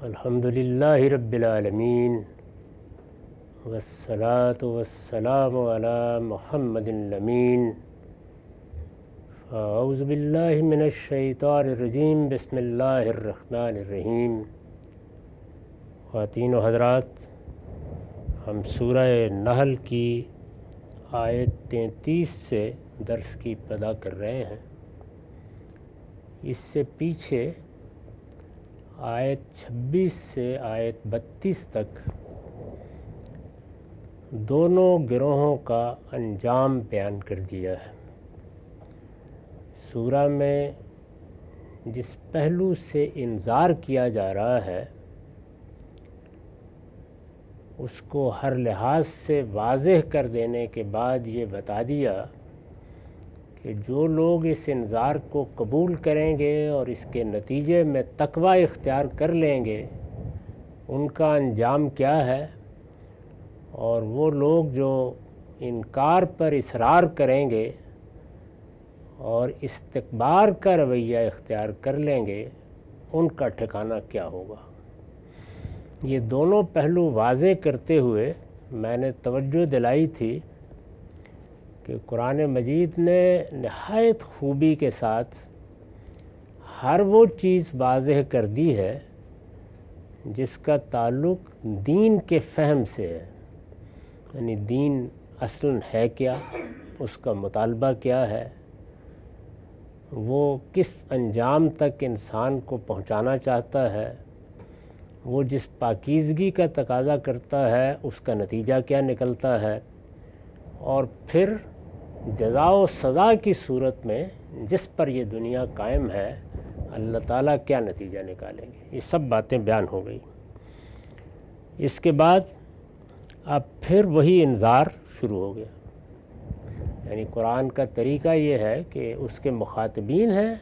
الحمدللہ رب العالمین والصلاة والسلام علی محمد الامین اعوذ باللہ من الشیطان الرجیم بسم اللہ الرحمن الرحیم۔ خواتین و حضرات، ہم سورہ نحل کی آیت 33 سے درس کی ابتدا کر رہے ہیں۔ اس سے پیچھے آیت 26 سے آیت 32 تک دونوں گروہوں کا انجام بیان کر دیا ہے۔ سورہ میں جس پہلو سے انذار کیا جا رہا ہے اس کو ہر لحاظ سے واضح کر دینے کے بعد یہ بتا دیا کہ جو لوگ اس انذار کو قبول کریں گے اور اس کے نتیجے میں تقوی اختیار کر لیں گے ان کا انجام کیا ہے، اور وہ لوگ جو انکار پر اصرار کریں گے اور استکبار کا رویہ اختیار کر لیں گے ان کا ٹھکانہ کیا ہوگا۔ یہ دونوں پہلو واضح کرتے ہوئے میں نے توجہ دلائی تھی کہ قرآن مجید نے نہایت خوبی کے ساتھ ہر وہ چیز واضح کر دی ہے جس کا تعلق دین کے فہم سے ہے، یعنی دین اصلاً ہے کیا، اس کا مطالبہ کیا ہے، وہ کس انجام تک انسان کو پہنچانا چاہتا ہے، وہ جس پاکیزگی کا تقاضا کرتا ہے اس کا نتیجہ کیا نکلتا ہے، اور پھر جزا و سزا کی صورت میں جس پر یہ دنیا قائم ہے اللہ تعالیٰ کیا نتیجہ نکالیں گے۔ یہ سب باتیں بیان ہو گئی۔ اس کے بعد اب پھر وہی انذار شروع ہو گیا، یعنی قرآن کا طریقہ یہ ہے کہ اس کے مخاطبین ہیں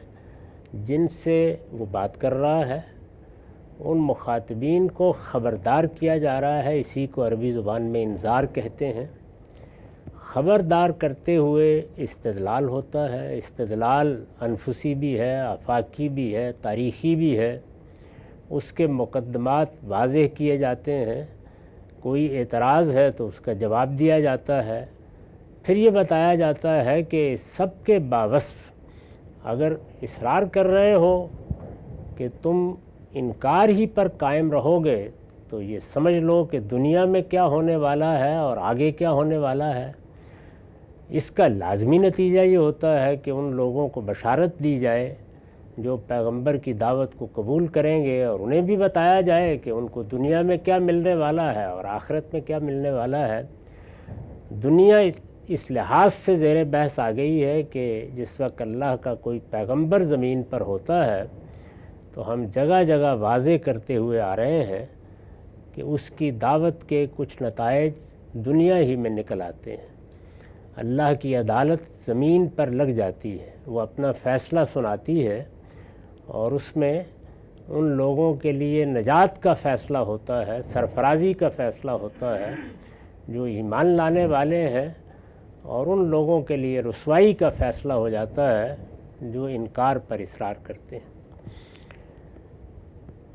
جن سے وہ بات کر رہا ہے، ان مخاطبین کو خبردار کیا جا رہا ہے۔ اسی کو عربی زبان میں انذار کہتے ہیں۔ خبردار کرتے ہوئے استدلال ہوتا ہے۔ استدلال انفسی بھی ہے، آفاقی بھی ہے، تاریخی بھی ہے۔ اس کے مقدمات واضح کیے جاتے ہیں، کوئی اعتراض ہے تو اس کا جواب دیا جاتا ہے۔ پھر یہ بتایا جاتا ہے کہ سب کے باوصف اگر اصرار کر رہے ہو کہ تم انکار ہی پر قائم رہو گے تو یہ سمجھ لو کہ دنیا میں کیا ہونے والا ہے اور آگے کیا ہونے والا ہے۔ اس کا لازمی نتیجہ یہ ہوتا ہے کہ ان لوگوں کو بشارت دی جائے جو پیغمبر کی دعوت کو قبول کریں گے، اور انہیں بھی بتایا جائے کہ ان کو دنیا میں کیا ملنے والا ہے اور آخرت میں کیا ملنے والا ہے۔ دنیا اس لحاظ سے زیر بحث آ گئی ہے کہ جس وقت اللہ کا کوئی پیغمبر زمین پر ہوتا ہے تو ہم جگہ جگہ واضح کرتے ہوئے آ رہے ہیں کہ اس کی دعوت کے کچھ نتائج دنیا ہی میں نکل آتے ہیں۔ اللہ کی عدالت زمین پر لگ جاتی ہے، وہ اپنا فیصلہ سناتی ہے، اور اس میں ان لوگوں کے لیے نجات کا فیصلہ ہوتا ہے، سرفرازی کا فیصلہ ہوتا ہے جو ایمان لانے والے ہیں، اور ان لوگوں کے لیے رسوائی کا فیصلہ ہو جاتا ہے جو انکار پر اصرار کرتے ہیں۔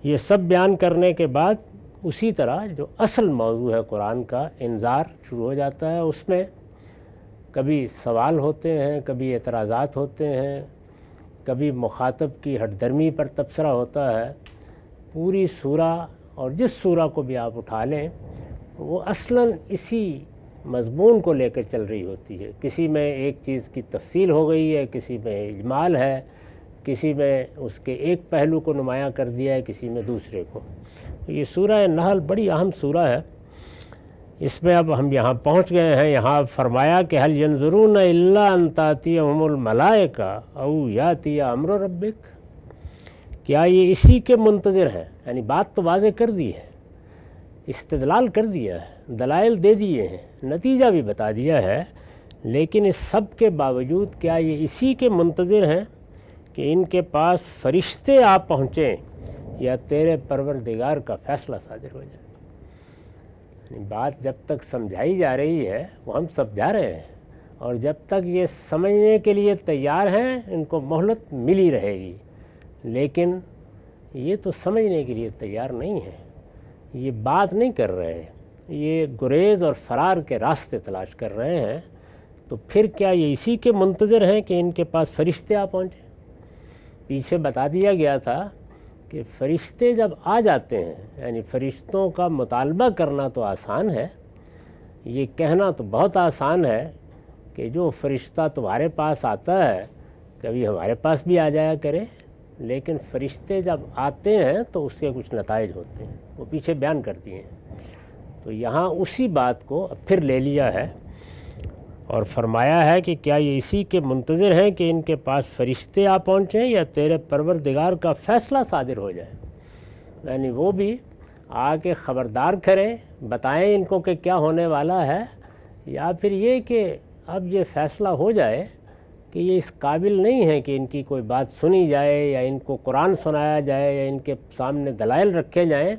یہ سب بیان کرنے کے بعد اسی طرح جو اصل موضوع ہے قرآن کا، انذار شروع ہو جاتا ہے۔ اس میں کبھی سوال ہوتے ہیں، کبھی اعتراضات ہوتے ہیں، کبھی مخاطب کی ہٹ درمی پر تبصرہ ہوتا ہے۔ پوری سورہ اور جس سورہ کو بھی آپ اٹھا لیں وہ اصلاً اسی مضمون کو لے کر چل رہی ہوتی ہے۔ کسی میں ایک چیز کی تفصیل ہو گئی ہے، کسی میں اجمال ہے، کسی میں اس کے ایک پہلو کو نمایاں کر دیا ہے، کسی میں دوسرے کو۔ تو یہ سورہ نحل بڑی اہم سورہ ہے۔ اس میں اب ہم یہاں پہنچ گئے ہیں۔ یہاں فرمایا کہ هل ينظرون الا ان تأتيهم الملائکہ او یاتی امر ربک، کیا یہ اسی کے منتظر ہیں؟ یعنی بات تو واضح کر دی ہے، استدلال کر دیا ہے، دلائل دے دیے ہیں، نتیجہ بھی بتا دیا ہے، لیکن اس سب کے باوجود کیا یہ اسی کے منتظر ہیں کہ ان کے پاس فرشتے آ پہنچیں یا تیرے پروردگار کا فیصلہ صادر ہو جائے؟ بات جب تک سمجھائی جا رہی ہے وہ ہم سمجھا رہے ہیں، اور جب تک یہ سمجھنے کے لیے تیار ہیں ان کو مہلت ملی رہے گی، لیکن یہ تو سمجھنے کے لیے تیار نہیں ہے، یہ بات نہیں کر رہے ہیں، یہ گریز اور فرار کے راستے تلاش کر رہے ہیں۔ تو پھر کیا یہ اسی کے منتظر ہیں کہ ان کے پاس فرشتے آ پہنچے؟ پیچھے بتا دیا گیا تھا کہ فرشتے جب آ جاتے ہیں، یعنی فرشتوں کا مطالبہ کرنا تو آسان ہے، یہ کہنا تو بہت آسان ہے کہ جو فرشتہ تمہارے پاس آتا ہے کبھی ہمارے پاس بھی آ جایا کرے، لیکن فرشتے جب آتے ہیں تو اس کے کچھ نتائج ہوتے ہیں، وہ پیچھے بیان کرتی ہیں۔ تو یہاں اسی بات کو اب پھر لے لیا ہے اور فرمایا ہے کہ کیا یہ اسی کے منتظر ہیں کہ ان کے پاس فرشتے آ پہنچیں یا تیرے پروردگار کا فیصلہ صادر ہو جائے، یعنی وہ بھی آ کے خبردار کریں، بتائیں ان کو کہ کیا ہونے والا ہے، یا پھر یہ کہ اب یہ فیصلہ ہو جائے کہ یہ اس قابل نہیں ہے کہ ان کی کوئی بات سنی جائے یا ان کو قرآن سنایا جائے یا ان کے سامنے دلائل رکھے جائیں،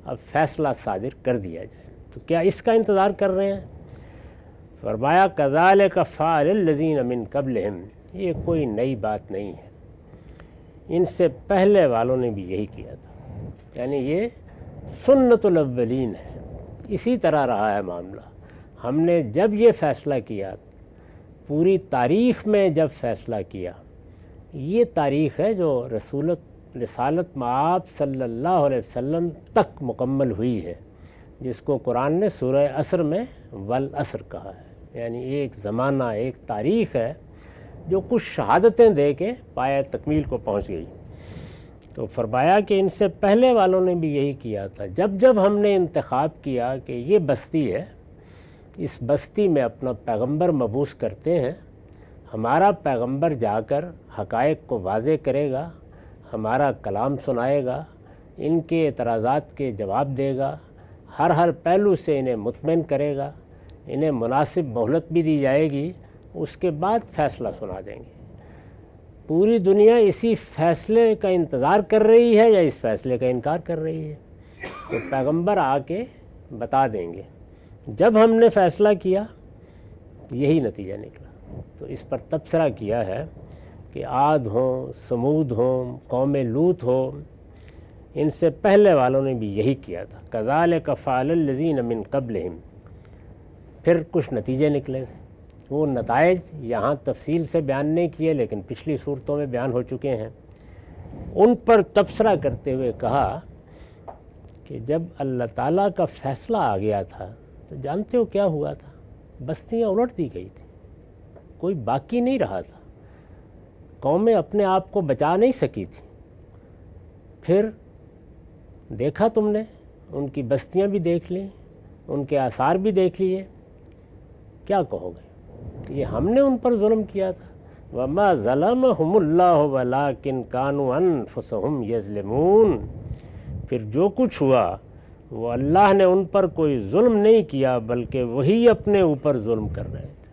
اب فیصلہ صادر کر دیا جائے۔ تو کیا اس کا انتظار کر رہے ہیں؟ فرمایا کذالک فعل الذین من قبلہم، یہ کوئی نئی بات نہیں ہے، ان سے پہلے والوں نے بھی یہی کیا تھا، یعنی یہ سنت الاولین ہے، اسی طرح رہا ہے معاملہ۔ ہم نے جب یہ فیصلہ کیا، پوری تاریخ میں جب فیصلہ کیا، یہ تاریخ ہے جو رسالت مآب صلی اللہ علیہ وسلم تک مکمل ہوئی ہے، جس کو قرآن نے سورہ عصر میں والعصر کہا ہے، یعنی ایک زمانہ، ایک تاریخ ہے جو کچھ شہادتیں دے کے پایہ تکمیل کو پہنچ گئی۔ تو فرمایا کہ ان سے پہلے والوں نے بھی یہی کیا تھا، جب جب ہم نے انتخاب کیا کہ یہ بستی ہے، اس بستی میں اپنا پیغمبر مبعوث کرتے ہیں، ہمارا پیغمبر جا کر حقائق کو واضح کرے گا، ہمارا کلام سنائے گا، ان کے اعتراضات کے جواب دے گا، ہر پہلو سے انہیں مطمئن کرے گا، انہیں مناسب مہلت بھی دی جائے گی، اس کے بعد فیصلہ سنا دیں گے۔ پوری دنیا اسی فیصلے کا انتظار کر رہی ہے یا اس فیصلے کا انکار کر رہی ہے؟ تو پیغمبر آ کے بتا دیں گے۔ جب ہم نے فیصلہ کیا یہی نتیجہ نکلا۔ تو اس پر تبصرہ کیا ہے کہ عاد ہوں، سمود ہوں، قوم لوط ہو، ان سے پہلے والوں نے بھی یہی کیا تھا، کذالک فعل الذین من قبلہم۔ پھر کچھ نتیجے نکلے تھے، وہ نتائج یہاں تفصیل سے بیان نہیں کیے لیکن پچھلی صورتوں میں بیان ہو چکے ہیں۔ ان پر تبصرہ کرتے ہوئے کہا کہ جب اللہ تعالیٰ کا فیصلہ آ گیا تھا تو جانتے ہو کیا ہوا تھا؟ بستیاں الٹ دی گئی تھیں، کوئی باقی نہیں رہا تھا، قومیں اپنے آپ کو بچا نہیں سکی تھیں۔ پھر دیکھا تم نے، ان کی بستیاں بھی دیکھ لیں، ان کے آثار بھی دیکھ لیے، کیا کہو گے؟ یہ ہم نے ان پر ظلم کیا تھا۔ وَمَا ظَلَمَهُمُ اللَّهُ وَلَٰكِنْ كَانُوا أَنفُسَهُمْ يَظْلِمُونَ۔ پھر جو کچھ ہوا وہ اللہ نے ان پر کوئی ظلم نہیں کیا بلکہ وہی اپنے اوپر ظلم کر رہے تھے۔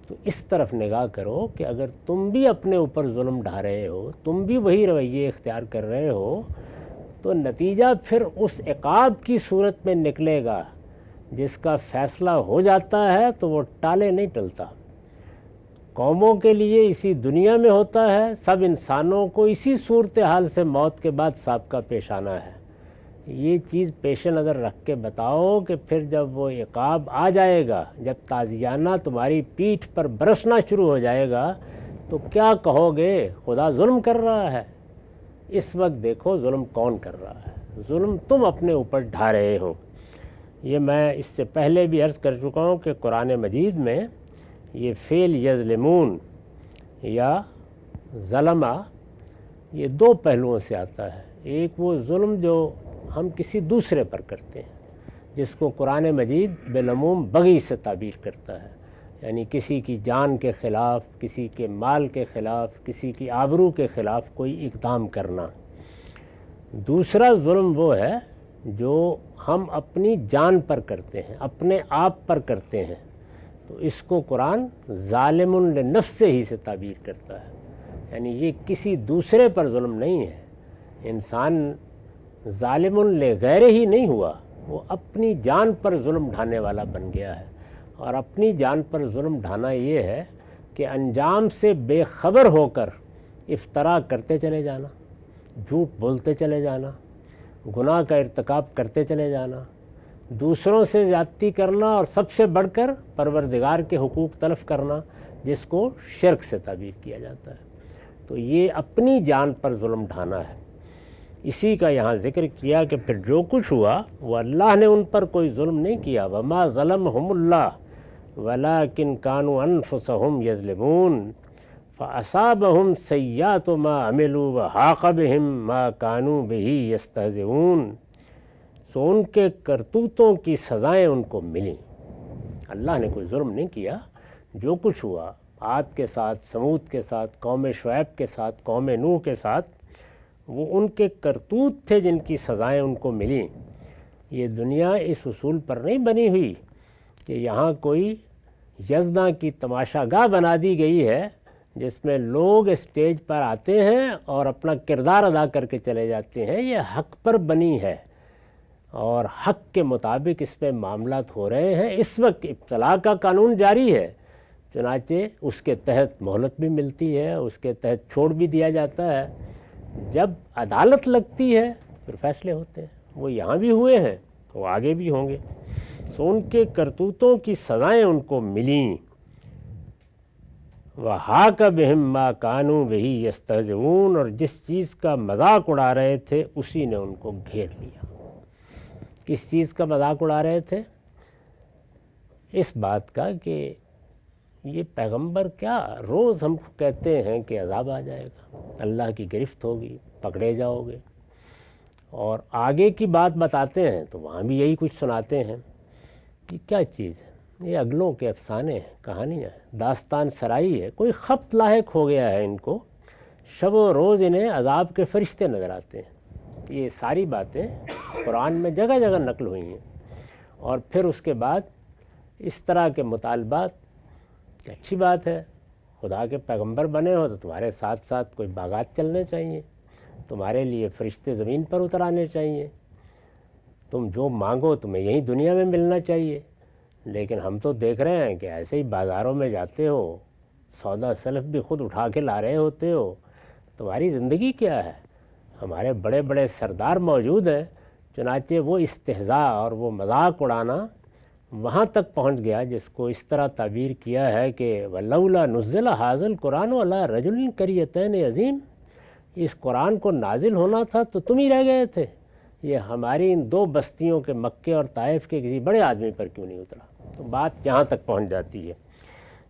تو اس طرف نگاہ کرو کہ اگر تم بھی اپنے اوپر ظلم ڈھا رہے ہو، تم بھی وہی رویے اختیار کر رہے ہو، تو نتیجہ پھر اس عقاب کی صورت میں نکلے گا۔ جس کا فیصلہ ہو جاتا ہے تو وہ ٹالے نہیں ٹلتا۔ قوموں کے لیے اسی دنیا میں ہوتا ہے، سب انسانوں کو اسی صورتحال سے موت کے بعد سابقہ پیش آنا ہے۔ یہ چیز پیش نظر رکھ کے بتاؤ کہ پھر جب وہ عقاب آ جائے گا، جب تازیانہ تمہاری پیٹھ پر برسنا شروع ہو جائے گا تو کیا کہو گے؟ خدا ظلم کر رہا ہے۔ اس وقت دیکھو ظلم کون کر رہا ہے، ظلم تم اپنے اوپر ڈھا رہے ہو۔ یہ میں اس سے پہلے بھی عرض کر چکا ہوں کہ قرآن مجید میں یہ فعل یظلمون یا ظلمہ یہ دو پہلوؤں سے آتا ہے۔ ایک وہ ظلم جو ہم کسی دوسرے پر کرتے ہیں، جس کو قرآن مجید بالعموم بغی سے تعبیر کرتا ہے، یعنی کسی کی جان کے خلاف، کسی کے مال کے خلاف، کسی کی آبرو کے خلاف کوئی اقدام کرنا۔ دوسرا ظلم وہ ہے جو ہم اپنی جان پر کرتے ہیں، اپنے آپ پر کرتے ہیں، تو اس کو قرآن ظالم لنفسہ ہی سے تعبیر کرتا ہے، یعنی یہ کسی دوسرے پر ظلم نہیں ہے۔ انسان ظالم لغیر ہی نہیں ہوا، وہ اپنی جان پر ظلم ڈھانے والا بن گیا ہے۔ اور اپنی جان پر ظلم ڈھانا یہ ہے کہ انجام سے بے خبر ہو کر افترا کرتے چلے جانا، جھوٹ بولتے چلے جانا، گناہ کا ارتکاب کرتے چلے جانا، دوسروں سے زیادتی کرنا، اور سب سے بڑھ کر پروردگار کے حقوق تلف کرنا، جس کو شرک سے تعبیر کیا جاتا ہے۔ تو یہ اپنی جان پر ظلم ڈھانا ہے۔ اسی کا یہاں ذکر کیا کہ پھر جو کچھ ہوا وہ اللہ نے ان پر کوئی ظلم نہیں کیا، وما ظلمہم اللہ ولکن کانوا انفسہم یظلمون فاصابہم سیئات ما عملوا وحاق بہم ما کانوا بہ یستہزئون۔ سو ان کے کرتوتوں کی سزائیں ان کو ملیں۔ اللہ نے کوئی ظلم نہیں کیا، جو کچھ ہوا عاد کے ساتھ، سمود کے ساتھ، قوم شعیب کے ساتھ، قوم نوح کے ساتھ، وہ ان کے کرتوت تھے جن کی سزائیں ان کو ملیں۔ یہ دنیا اس اصول پر نہیں بنی ہوئی کہ یہاں کوئی یزداں کی تماشا گاہ بنا دی گئی ہے جس میں لوگ اسٹیج پر آتے ہیں اور اپنا کردار ادا کر کے چلے جاتے ہیں۔ یہ حق پر بنی ہے اور حق کے مطابق اس میں معاملات ہو رہے ہیں۔ اس وقت ابتلاء کا قانون جاری ہے، چنانچہ اس کے تحت مہلت بھی ملتی ہے، اس کے تحت چھوڑ بھی دیا جاتا ہے۔ جب عدالت لگتی ہے پھر فیصلے ہوتے ہیں، وہ یہاں بھی ہوئے ہیں، وہ آگے بھی ہوں گے۔ سو ان کے کرتوتوں کی سزائیں ان کو ملیں۔ وَحَاقَ بِهِم مَّا كَانُوا بِهِ يَسْتَهْزِئُونَ، اور جس چیز کا مذاق اڑا رہے تھے اسی نے ان کو گھیر لیا۔ کس چیز کا مذاق اڑا رہے تھے؟ اس بات کا کہ یہ پیغمبر کیا روز ہم کو کہتے ہیں کہ عذاب آ جائے گا، اللہ کی گرفت ہوگی، پکڑے جاؤ گے، اور آگے کی بات بتاتے ہیں تو وہاں بھی یہی کچھ سناتے ہیں۔ یہ کیا چیز ہے؟ یہ اگلوں کے افسانے ہیں، کہانیاں ہیں، داستان سرائی ہے۔ کوئی خط لاحق ہو گیا ہے ان کو، شب و روز انہیں عذاب کے فرشتے نظر آتے ہیں۔ یہ ساری باتیں قرآن میں جگہ جگہ نقل ہوئی ہیں۔ اور پھر اس کے بعد اس طرح کے مطالبات، اچھی بات ہے، خدا کے پیغمبر بنے ہو تو تمہارے ساتھ ساتھ کوئی باغات چلنے چاہیے، تمہارے لیے فرشتے زمین پر اتر آنے چاہیے، تم جو مانگو تمہیں یہیں دنیا میں ملنا چاہیے۔ لیکن ہم تو دیکھ رہے ہیں کہ ایسے ہی بازاروں میں جاتے ہو، سودا سلف بھی خود اٹھا کے لا رہے ہوتے ہو، تمہاری زندگی کیا ہے؟ ہمارے بڑے بڑے سردار موجود ہیں، چنانچہ وہ استہزاء اور وہ مذاق اڑانا وہاں تک پہنچ گیا جس کو اس طرح تعبیر کیا ہے کہ وَلَوْلَا نُزِّلَ هَٰذَا الْقُرْآنُ عَلَىٰ رَجُلٍ قَرْيَتَيْنِ عَظِيمٍ، اس قرآن کو نازل ہونا تھا تو تم ہی رہ گئے تھے، یہ ہماری ان دو بستیوں کے مکے اور طائف کے کسی بڑے آدمی پر کیوں نہیں اترا؟ تو بات یہاں تک پہنچ جاتی ہے۔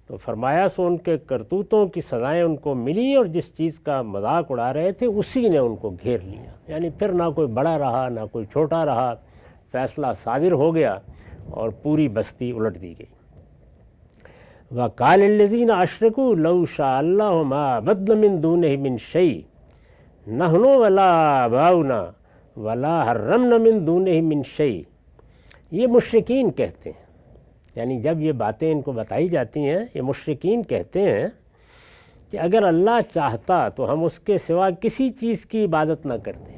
تو فرمایا سو ان کے کرتوتوں کی سزائیں ان کو ملی، اور جس چیز کا مذاق اڑا رہے تھے اسی نے ان کو گھیر لیا۔ یعنی پھر نہ کوئی بڑا رہا نہ کوئی چھوٹا رہا، فیصلہ صادر ہو گیا اور پوری بستی الٹ دی گئی۔ وَقَالَ الَّذِينَ أَشْرَكُوا لَوْ شَاءَ اللَّهُ مَا عَبَدْنَا مِن دُونِهِ مِن شَيْءٍ نَحْنُ وَلَا آبَاؤُنَا وَلَا حَرَّمْنَا مِن دُونِهِ مِن شَيْءٍ۔ یہ مشرکین کہتے ہیں، یعنی جب یہ باتیں ان کو بتائی جاتی ہیں، یہ مشرکین کہتے ہیں کہ اگر اللہ چاہتا تو ہم اس کے سوا کسی چیز کی عبادت نہ کرتے۔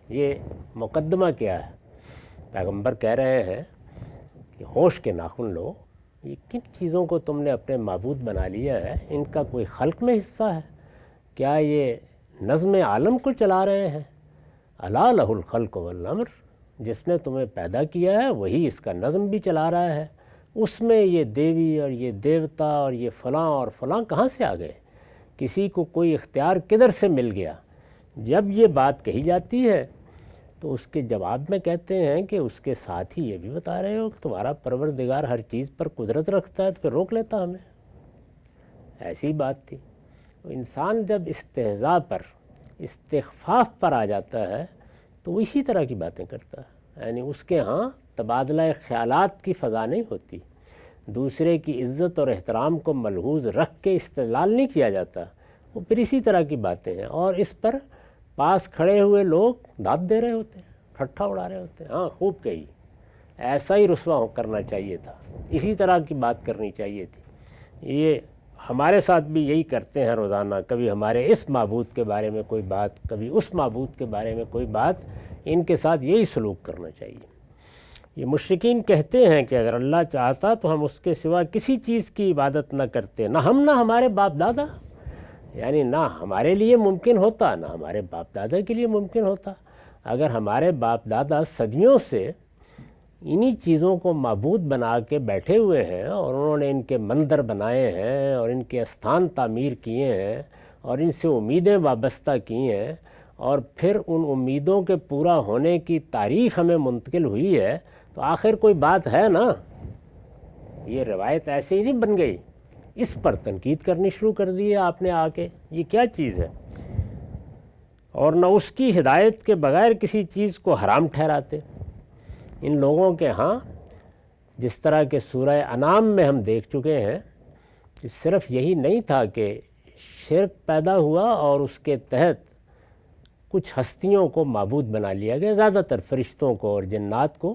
یہ مقدمہ کیا ہے؟ پیغمبر کہہ رہے ہیں کہ ہوش کے ناخن لو، یہ کن چیزوں کو تم نے اپنے معبود بنا لیا ہے؟ ان کا کوئی خلق میں حصہ ہے؟ کیا یہ نظم عالم کو چلا رہے ہیں؟ الا لہ الخلق والامر، جس نے تمہیں پیدا کیا ہے وہی اس کا نظم بھی چلا رہا ہے۔ اس میں یہ دیوی اور یہ دیوتا اور یہ فلاں اور فلاں کہاں سے آ گئے؟ کسی کو کوئی اختیار کدھر سے مل گیا؟ جب یہ بات کہی جاتی ہے تو اس کے جواب میں کہتے ہیں کہ اس کے ساتھ ہی یہ بھی بتا رہے ہو کہ تمہارا پروردگار ہر چیز پر قدرت رکھتا ہے تو پھر روک لیتا ہمیں۔ ایسی بات تھی۔ انسان جب استہزاء پر، استخفاف پر آ جاتا ہے تو وہ اسی طرح کی باتیں کرتا ہے، یعنی اس کے ہاں تبادلہ خیالات کی فضا نہیں ہوتی، دوسرے کی عزت اور احترام کو ملحوظ رکھ کے استدلال نہیں کیا جاتا، وہ پھر اسی طرح کی باتیں ہیں، اور اس پر پاس کھڑے ہوئے لوگ داد دے رہے ہوتے ہیں، ٹھٹھا اڑا رہے ہوتے ہیں، ہاں خوب کہی، ایسا ہی رسوا کرنا چاہیے تھا، اسی طرح کی بات کرنی چاہیے تھی۔ یہ ہمارے ساتھ بھی یہی کرتے ہیں روزانہ، کبھی ہمارے اس معبود کے بارے میں کوئی بات، کبھی اس معبود کے بارے میں کوئی بات، ان کے ساتھ یہی سلوک کرنا چاہیے۔ یہ مشرکین کہتے ہیں کہ اگر اللہ چاہتا تو ہم اس کے سوا کسی چیز کی عبادت نہ کرتے، نہ ہم نہ ہمارے باپ دادا، یعنی نہ ہمارے لیے ممکن ہوتا نہ ہمارے باپ دادا کے لیے ممکن ہوتا۔ اگر ہمارے باپ دادا صدیوں سے انہی چیزوں کو معبود بنا کے بیٹھے ہوئے ہیں اور انہوں نے ان کے مندر بنائے ہیں اور ان کے استھان تعمیر کیے ہیں اور ان سے امیدیں وابستہ کی ہیں اور پھر ان امیدوں کے پورا ہونے کی تاریخ ہمیں منتقل ہوئی ہے، تو آخر کوئی بات ہے نا۔ یہ روایت ایسے ہی نہیں بن گئی، اس پر تنقید کرنی شروع کر دی ہے آپ نے آ کے، یہ کیا چیز ہے؟ اور نہ اس کی ہدایت کے بغیر کسی چیز کو حرام ٹھہراتے۔ ان لوگوں کے ہاں جس طرح کہ سورہ انعام میں ہم دیکھ چکے ہیں کہ صرف یہی نہیں تھا کہ شرک پیدا ہوا اور اس کے تحت کچھ ہستیوں کو معبود بنا لیا گیا، زیادہ تر فرشتوں کو اور جنات کو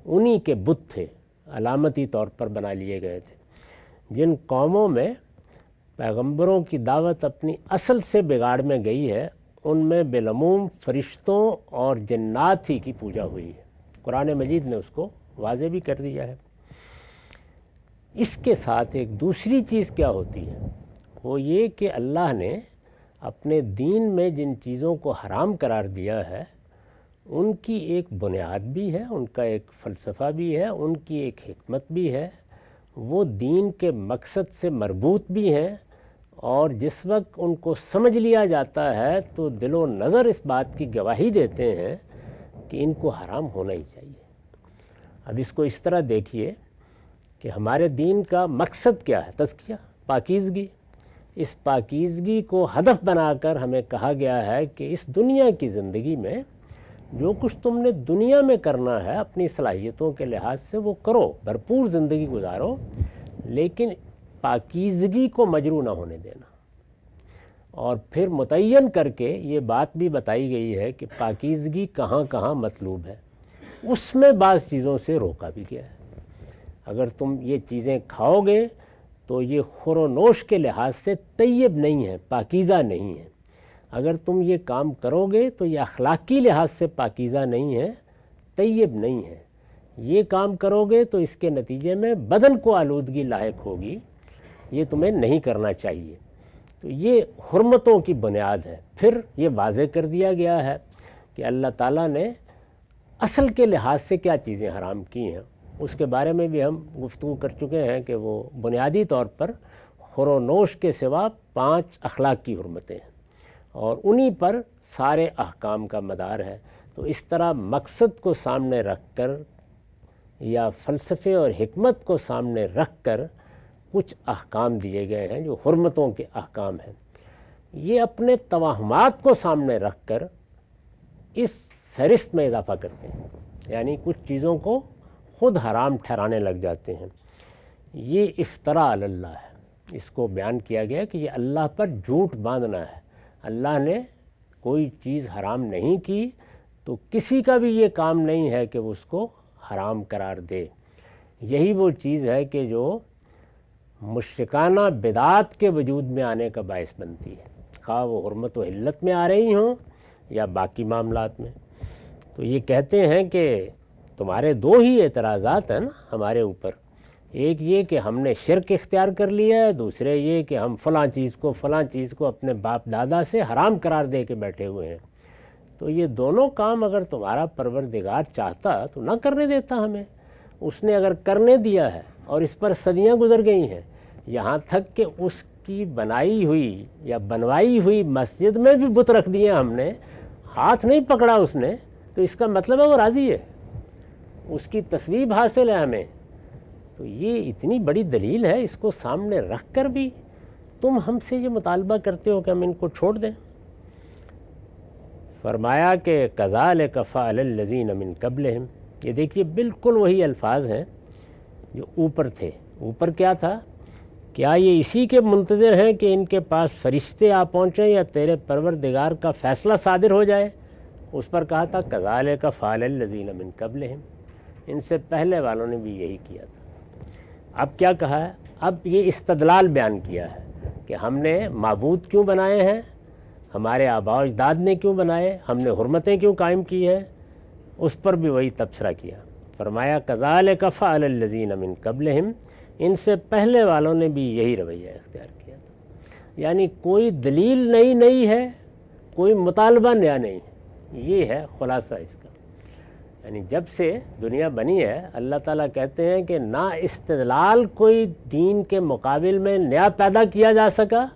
انہی کے بت تھے، علامتی طور پر بنا لیے گئے تھے۔ جن قوموں میں پیغمبروں کی دعوت اپنی اصل سے بگاڑ میں گئی ہے، ان میں بالعموم فرشتوں اور جنات ہی کی پوجا ہوئی ہے۔ قرآن مجید نے اس کو واضح بھی کر دیا ہے۔ اس کے ساتھ ایک دوسری چیز کیا ہوتی ہے، وہ یہ کہ اللہ نے اپنے دین میں جن چیزوں کو حرام قرار دیا ہے ان کی ایک بنیاد بھی ہے، ان کا ایک فلسفہ بھی ہے، ان کی ایک حکمت بھی ہے، وہ دین کے مقصد سے مربوط بھی ہیں، اور جس وقت ان کو سمجھ لیا جاتا ہے تو دل و نظر اس بات کی گواہی دیتے ہیں کہ ان کو حرام ہونا ہی چاہیے۔ اب اس کو اس طرح دیکھیے کہ ہمارے دین کا مقصد کیا ہے؟ تزکیہ، پاکیزگی۔ اس پاکیزگی کو ہدف بنا کر ہمیں کہا گیا ہے کہ اس دنیا کی زندگی میں جو کچھ تم نے دنیا میں کرنا ہے اپنی صلاحیتوں کے لحاظ سے وہ کرو، بھرپور زندگی گزارو، لیکن پاکیزگی کو مجروح نہ ہونے دینا۔ اور پھر متعین کر کے یہ بات بھی بتائی گئی ہے کہ پاکیزگی کہاں کہاں مطلوب ہے، اس میں بعض چیزوں سے روکا بھی گیا ہے۔ اگر تم یہ چیزیں کھاؤ گے تو یہ خور و نوش کے لحاظ سے طیب نہیں ہے، پاکیزہ نہیں ہے۔ اگر تم یہ کام کرو گے تو یہ اخلاقی لحاظ سے پاکیزہ نہیں ہے، طیب نہیں ہے۔ یہ کام کرو گے تو اس کے نتیجے میں بدن کو آلودگی لاحق ہوگی، یہ تمہیں نہیں کرنا چاہیے۔ تو یہ حرمتوں کی بنیاد ہے۔ پھر یہ واضح کر دیا گیا ہے کہ اللہ تعالیٰ نے اصل کے لحاظ سے کیا چیزیں حرام کی ہیں، اس کے بارے میں بھی ہم گفتگو کر چکے ہیں کہ وہ بنیادی طور پر خور و نوش کے سوا 5 اخلاق کی حرمتیں ہیں، اور انہی پر سارے احکام کا مدار ہے۔ تو اس طرح مقصد کو سامنے رکھ کر یا فلسفے اور حکمت کو سامنے رکھ کر کچھ احکام دیے گئے ہیں جو حرمتوں کے احکام ہیں۔ یہ اپنے توہمات کو سامنے رکھ کر اس فہرست میں اضافہ کرتے ہیں، یعنی کچھ چیزوں کو خود حرام ٹھہرانے لگ جاتے ہیں۔ یہ افتراء علی اللہ ہے۔ اس کو بیان کیا گیا کہ یہ اللہ پر جھوٹ باندھنا ہے۔ اللہ نے کوئی چیز حرام نہیں کی تو کسی کا بھی یہ کام نہیں ہے کہ وہ اس کو حرام قرار دے۔ یہی وہ چیز ہے کہ جو مشرکانہ بدعات کے وجود میں آنے کا باعث بنتی ہے، خواہ وہ حرمت و حلت میں آ رہی ہوں یا باقی معاملات میں۔ تو یہ کہتے ہیں کہ تمہارے 2 ہی اعتراضات ہیں نا ہمارے اوپر، ایک یہ کہ ہم نے شرک اختیار کر لیا ہے، دوسرے یہ کہ ہم فلاں چیز کو اپنے باپ دادا سے حرام قرار دے کے بیٹھے ہوئے ہیں۔ تو یہ دونوں کام اگر تمہارا پروردگار چاہتا تو نہ کرنے دیتا ہمیں۔ اس نے اگر کرنے دیا ہے اور اس پر صدیاں گزر گئی ہیں، یہاں تک کہ اس کی بنائی ہوئی یا بنوائی ہوئی مسجد میں بھی بت رکھ دیے ہم نے، ہاتھ نہیں پکڑا اس نے، تو اس کا مطلب ہے وہ راضی ہے، اس کی تصویب حاصل ہے ہمیں۔ تو یہ اتنی بڑی دلیل ہے، اس کو سامنے رکھ کر بھی تم ہم سے یہ مطالبہ کرتے ہو کہ ہم ان کو چھوڑ دیں۔ فرمایا کہ کذالک فعل الذین من قبلہم، یہ دیکھیے بالکل وہی الفاظ ہیں جو اوپر تھے۔ اوپر کیا تھا؟ کیا یہ اسی کے منتظر ہیں کہ ان کے پاس فرشتے آ پہنچیں یا تیرے پروردگار کا فیصلہ صادر ہو جائے؟ اس پر کہا تھا کذالک فعل الذین من قبلہم، ان سے پہلے والوں نے بھی یہی کیا تھا۔ اب کیا کہا ہے؟ اب یہ استدلال بیان کیا ہے کہ ہم نے معبود کیوں بنائے ہیں، ہمارے آباء و اجداد نے کیوں بنائے، ہم نے حرمتیں کیوں قائم کی ہیں، اس پر بھی وہی تبصرہ کیا۔ فرمایا کذالک فعل الذین من قبلہم، ان سے پہلے والوں نے بھی یہی رویہ اختیار کیا تھا۔ یعنی کوئی دلیل نئی ہے، کوئی مطالبہ نیا نہیں ہے، یہ ہے خلاصہ اس کا۔ یعنی جب سے دنیا بنی ہے اللہ تعالیٰ کہتے ہیں کہ نہ استدلال کوئی دین کے مقابل میں نیا پیدا کیا جا سکا،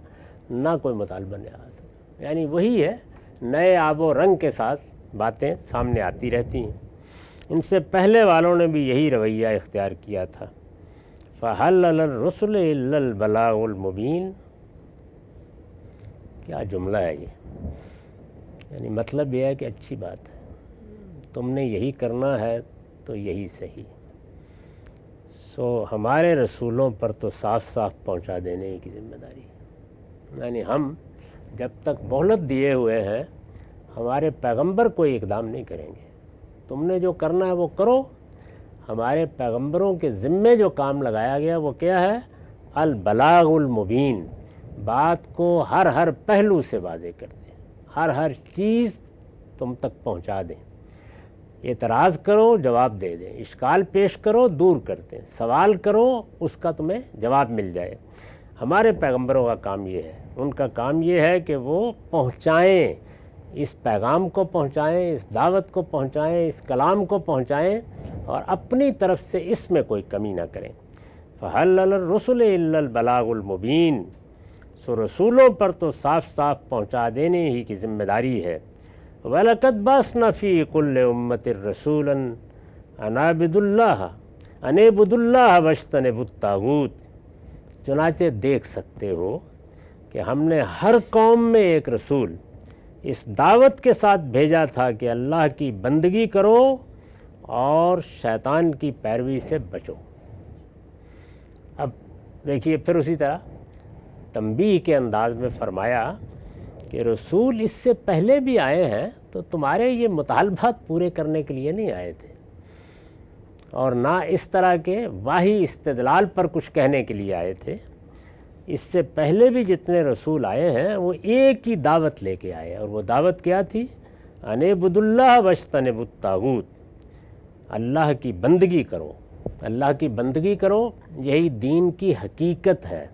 نہ کوئی مطالبہ نیا آ سکا، یعنی وہی ہے، نئے آب و رنگ کے ساتھ باتیں سامنے آتی رہتی ہیں۔ ان سے پہلے والوں نے بھی یہی رویہ اختیار کیا تھا۔ فَهَلْ عَلَى الرُّسُلِ إِلَّا الْبَلَاغُ الْمُبِينُ، کیا جملہ ہے یہ، یعنی مطلب یہ ہے کہ اچھی بات ہے، تم نے یہی کرنا ہے تو یہی صحیح، سو ہمارے رسولوں پر تو صاف صاف پہنچا دینے کی ذمہ داری ہے۔ یعنی ہم جب تک مہلت دیے ہوئے ہیں ہمارے پیغمبر کوئی اقدام نہیں کریں گے، تم نے جو کرنا ہے وہ کرو۔ ہمارے پیغمبروں کے ذمے جو کام لگایا گیا وہ کیا ہے؟ البلاغ المبین، بات کو ہر پہلو سے واضح کر دیں، ہر چیز تم تک پہنچا دیں، اعتراض کرو جواب دے دیں، اشکال پیش کرو دور کر دیں، سوال کرو اس کا تمہیں جواب مل جائے۔ ہمارے پیغمبروں کا کام یہ ہے، ان کا کام یہ ہے کہ وہ پہنچائیں، اس پیغام کو پہنچائیں، اس دعوت کو پہنچائیں، اس کلام کو پہنچائیں، اور اپنی طرف سے اس میں کوئی کمی نہ کریں۔ فَهَلْ عَلَى الرُّسُلِ إِلَّا الْبَلَاغُ الْمُبِينُ، سو رسولوں پر تو صاف صاف پہنچا دینے ہی کی ذمہ داری ہے۔ وَلَقَدْ بَعَثْنَا فِي كُلِّ أُمَّةٍ رَسُولًا أَنْ اعْبُدُوا اللَّهَ وَاجْتَنِبُوا الطَّاغُوتَ، چنانچہ دیکھ سکتے ہو کہ ہم نے ہر قوم میں ایک رسول اس دعوت کے ساتھ بھیجا تھا کہ اللہ کی بندگی کرو اور شیطان کی پیروی سے بچو۔ اب دیکھیے پھر اسی طرح تنبیہ کے انداز میں فرمایا کہ رسول اس سے پہلے بھی آئے ہیں تو تمہارے یہ مطالبات پورے کرنے کے لیے نہیں آئے تھے، اور نہ اس طرح کے واہی استدلال پر کچھ کہنے کے لیے آئے تھے۔ اس سے پہلے بھی جتنے رسول آئے ہیں وہ ایک ہی دعوت لے کے آئے، اور وہ دعوت کیا تھی؟ ان اعبدوا اللہ واجتنبوا الطاغوت، اللہ کی بندگی کرو، اللہ کی بندگی کرو، یہی دین کی حقیقت ہے،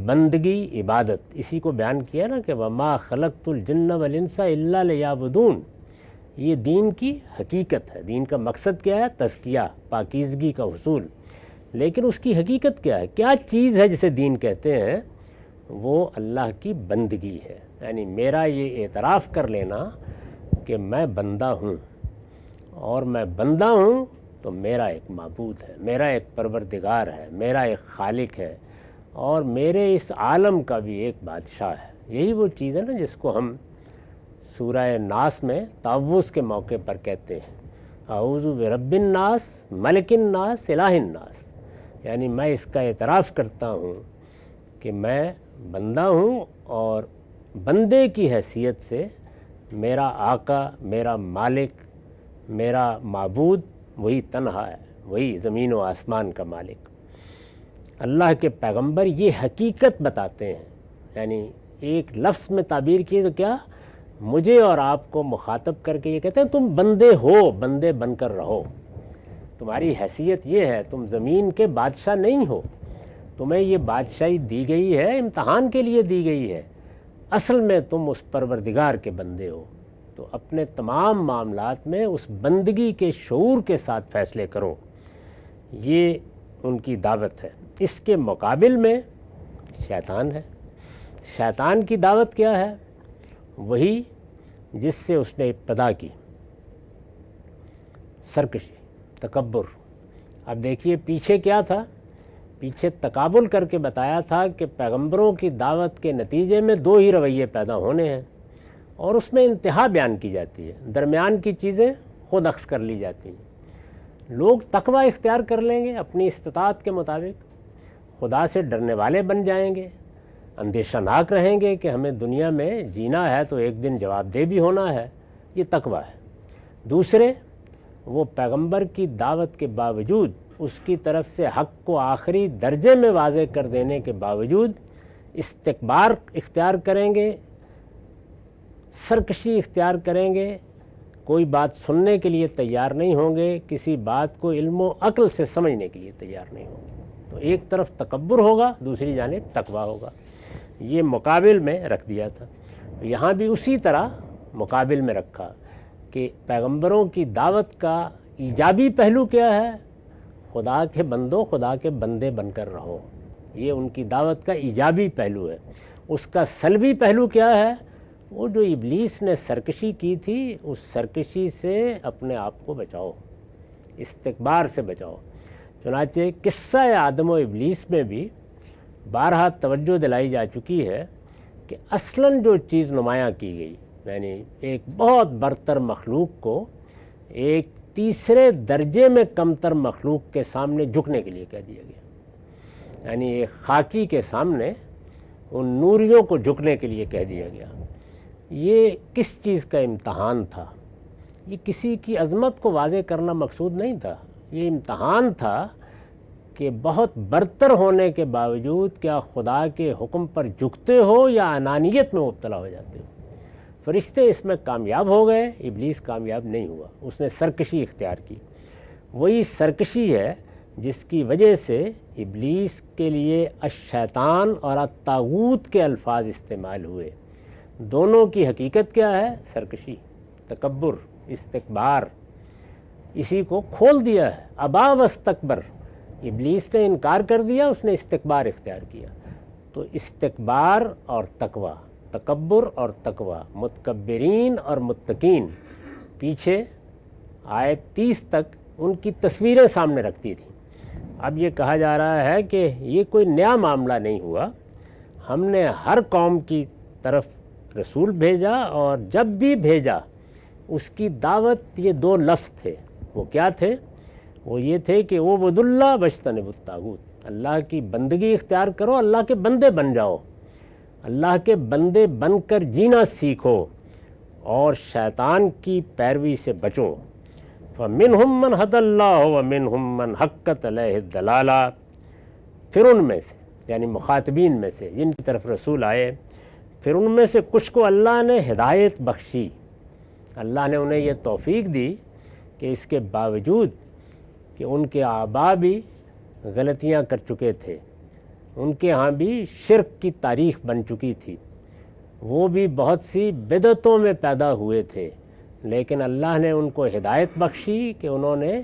بندگی عبادت۔ اسی کو بیان کیا نا کہ وما خلقت الجن والانس الا لیعبدون، یہ دین کی حقیقت ہے۔ دین کا مقصد کیا ہے؟ تزکیہ، پاکیزگی کا حصول، لیکن اس کی حقیقت کیا ہے؟ کیا چیز ہے جسے دین کہتے ہیں؟ وہ اللہ کی بندگی ہے، یعنی میرا یہ اعتراف کر لینا کہ میں بندہ ہوں، اور میں بندہ ہوں تو میرا ایک معبود ہے، میرا ایک پروردگار ہے، میرا ایک خالق ہے، اور میرے اس عالم کا بھی ایک بادشاہ ہے۔ یہی وہ چیز ہے نا جس کو ہم سورہ ناس میں تعوذ کے موقع پر کہتے ہیں، اعوذ برب الناس ملک الناس الہ الناس، یعنی میں اس کا اعتراف کرتا ہوں کہ میں بندہ ہوں، اور بندے کی حیثیت سے میرا آقا، میرا مالک، میرا معبود وہی تنہا ہے، وہی زمین و آسمان کا مالک۔ اللہ کے پیغمبر یہ حقیقت بتاتے ہیں، یعنی ایک لفظ میں تعبیر کیے تو کیا؟ مجھے اور آپ کو مخاطب کر کے یہ کہتے ہیں تم بندے ہو، بندے بن کر رہو، تمہاری حیثیت یہ ہے، تم زمین کے بادشاہ نہیں ہو، تمہیں یہ بادشاہی دی گئی ہے، امتحان کے لیے دی گئی ہے، اصل میں تم اس پروردگار کے بندے ہو، تو اپنے تمام معاملات میں اس بندگی کے شعور کے ساتھ فیصلے کرو، یہ ان کی دعوت ہے۔ اس کے مقابل میں شیطان ہے۔ شیطان کی دعوت کیا ہے؟ وہی جس سے اس نے ابتدا کی، سرکشی، تکبر۔ اب دیکھیے پیچھے کیا تھا؟ پیچھے تقابل کر کے بتایا تھا کہ پیغمبروں کی دعوت کے نتیجے میں دو ہی رویے پیدا ہونے ہیں، اور اس میں انتہا بیان کی جاتی ہے، درمیان کی چیزیں خود اخذ کر لی جاتی ہیں۔ لوگ تقوی اختیار کر لیں گے اپنی استطاعت کے مطابق، خدا سے ڈرنے والے بن جائیں گے، اندیشہ ناک رہیں گے کہ ہمیں دنیا میں جینا ہے تو ایک دن جواب دہ بھی ہونا ہے، یہ تقوی ہے۔ دوسرے، وہ پیغمبر کی دعوت کے باوجود، اس کی طرف سے حق کو آخری درجے میں واضح کر دینے کے باوجود استکبار اختیار کریں گے، سرکشی اختیار کریں گے، کوئی بات سننے کے لیے تیار نہیں ہوں گے، کسی بات کو علم و عقل سے سمجھنے کے لیے تیار نہیں ہوں گے۔ تو ایک طرف تکبر ہوگا، دوسری جانب تقوی ہوگا۔ یہ مقابل میں رکھ دیا تھا۔ یہاں بھی اسی طرح مقابل میں رکھا کہ پیغمبروں کی دعوت کا ایجابی پہلو کیا ہے، خدا کے بندوں خدا کے بندے بن کر رہو، یہ ان کی دعوت کا ایجابی پہلو ہے۔ اس کا سلبی پہلو کیا ہے، وہ جو ابلیس نے سرکشی کی تھی اس سرکشی سے اپنے آپ کو بچاؤ، استکبار سے بچاؤ۔ چنانچہ قصہ آدم و ابلیس میں بھی بارہا توجہ دلائی جا چکی ہے کہ اصلاً جو چیز نمایاں کی گئی، یعنی ایک بہت برتر مخلوق کو ایک تیسرے درجے میں کمتر مخلوق کے سامنے جھکنے کے لیے کہہ دیا گیا، یعنی ایک خاکی کے سامنے ان نوریوں کو جھکنے کے لیے کہہ دیا گیا۔ یہ کس چیز کا امتحان تھا؟ یہ کسی کی عظمت کو واضح کرنا مقصود نہیں تھا، یہ امتحان تھا کہ بہت برتر ہونے کے باوجود کیا خدا کے حکم پر جھکتے ہو یا انانیت میں مبتلا ہو جاتے ہو۔ فرشتے اس میں کامیاب ہو گئے، ابلیس کامیاب نہیں ہوا، اس نے سرکشی اختیار کی۔ وہی سرکشی ہے جس کی وجہ سے ابلیس کے لیے الشیطان اور الطاغوت کے الفاظ استعمال ہوئے۔ دونوں کی حقیقت کیا ہے؟ سرکشی، تکبر، استکبار۔ اسی کو کھول دیا ہے، ابا واستکبر۔ ابلیس نے انکار کر دیا، اس نے استکبار اختیار کیا۔ تو استکبار اور تقوی، تکبر اور تقوی، متکبرین اور متقین، پیچھے آیت 30 تک ان کی تصویریں سامنے رکھتی تھیں۔ اب یہ کہا جا رہا ہے کہ یہ کوئی نیا معاملہ نہیں ہوا، ہم نے ہر قوم کی طرف رسول بھیجا، اور جب بھی بھیجا اس کی دعوت یہ دو لفظ تھے۔ وہ کیا تھے؟ وہ یہ تھے کہ اعبدوا اللہ واجتنبوا الطاغوت، اللہ کی بندگی اختیار کرو، اللہ کے بندے بن جاؤ، اللہ کے بندے بن کر جینا سیکھو، اور شیطان کی پیروی سے بچو۔ فَمِنْهُمْ مَنْ هَدَى اللَّهُ وَمِنْهُمْ مَنْ حَقَّتْ عَلَيْهِ الضَّلَالَةُ، پھر ان میں سے، یعنی مخاطبین میں سے جن کی طرف رسول آئے، پھر ان میں سے کچھ کو اللہ نے ہدایت بخشی، اللہ نے انہیں یہ توفیق دی کہ اس کے باوجود کہ ان کے آباء بھی غلطیاں کر چکے تھے، ان کے ہاں بھی شرک کی تاریخ بن چکی تھی، وہ بھی بہت سی بدعتوں میں پیدا ہوئے تھے، لیکن اللہ نے ان کو ہدایت بخشی کہ انہوں نے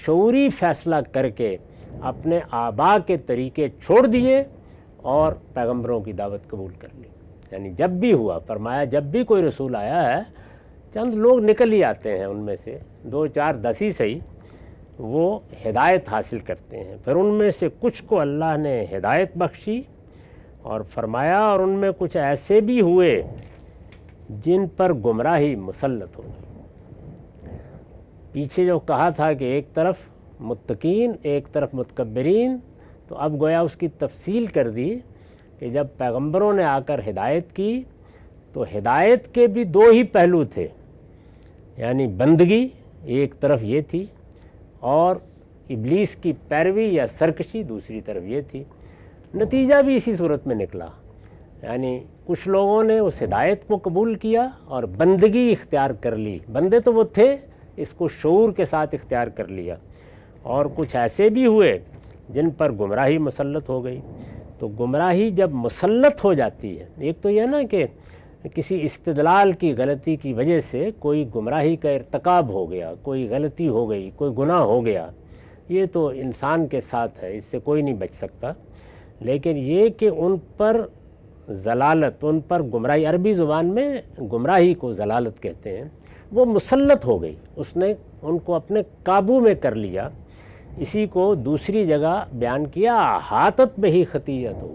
شعوری فیصلہ کر کے اپنے آباء کے طریقے چھوڑ دیے اور پیغمبروں کی دعوت قبول کر لی۔ یعنی جب بھی ہوا، فرمایا جب بھی کوئی رسول آیا ہے، چند لوگ نکل ہی آتے ہیں ان میں سے، 2 4 10 ہی صحیح، وہ ہدایت حاصل کرتے ہیں۔ پھر ان میں سے کچھ کو اللہ نے ہدایت بخشی، اور فرمایا اور ان میں کچھ ایسے بھی ہوئے جن پر گمراہی مسلط ہو گئی۔ پیچھے جو کہا تھا کہ ایک طرف متقین ایک طرف متکبرین، تو اب گویا اس کی تفصیل کر دی کہ جب پیغمبروں نے آ کر ہدایت کی تو ہدایت کے بھی 2 ہی پہلو تھے، یعنی بندگی ایک طرف یہ تھی، اور ابلیس کی پیروی یا سرکشی دوسری طرف یہ تھی۔ نتیجہ بھی اسی صورت میں نکلا، یعنی کچھ لوگوں نے اس ہدایت کو قبول کیا اور بندگی اختیار کر لی، بندے تو وہ تھے، اس کو شعور کے ساتھ اختیار کر لیا، اور کچھ ایسے بھی ہوئے جن پر گمراہی مسلط ہو گئی۔ تو گمراہی جب مسلط ہو جاتی ہے، ایک تو یہ نا کہ کسی استدلال کی غلطی کی وجہ سے کوئی گمراہی کا ارتکاب ہو گیا، کوئی غلطی ہو گئی، کوئی گناہ ہو گیا، یہ تو انسان کے ساتھ ہے، اس سے کوئی نہیں بچ سکتا۔ لیکن یہ کہ ان پر ضلالت، ان پر گمراہی، عربی زبان میں گمراہی کو ضلالت کہتے ہیں، وہ مسلط ہو گئی، اس نے ان کو اپنے قابو میں کر لیا۔ اسی کو دوسری جگہ بیان کیا، احاطت بہ خطیئتہ،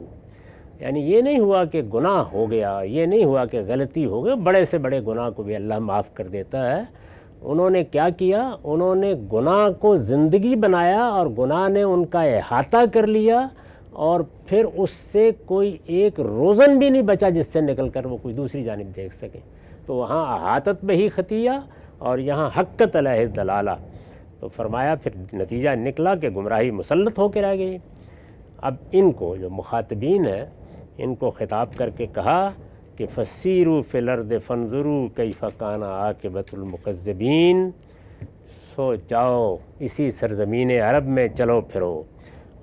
یعنی یہ نہیں ہوا کہ گناہ ہو گیا، یہ نہیں ہوا کہ غلطی ہو گئی، بڑے سے بڑے گناہ کو بھی اللہ معاف کر دیتا ہے۔ انہوں نے کیا کیا؟ انہوں نے گناہ کو زندگی بنایا، اور گناہ نے ان کا احاطہ کر لیا، اور پھر اس سے کوئی ایک روزن بھی نہیں بچا جس سے نکل کر وہ کوئی دوسری جانب دیکھ سکے۔ تو وہاں احاطت بہ خطیہ اور یہاں حقت علیہ الضلالہ، تو فرمایا پھر نتیجہ نکلا کہ گمراہی مسلط ہو کے رہ گئی۔ اب ان کو جو مخاطبین ہیں ان کو خطاب کر کے کہا کہ فسیروا فی الارض فانظروا کیف کان عاقبۃ المکذبین، سو جاؤ اسی سرزمین عرب میں چلو پھرو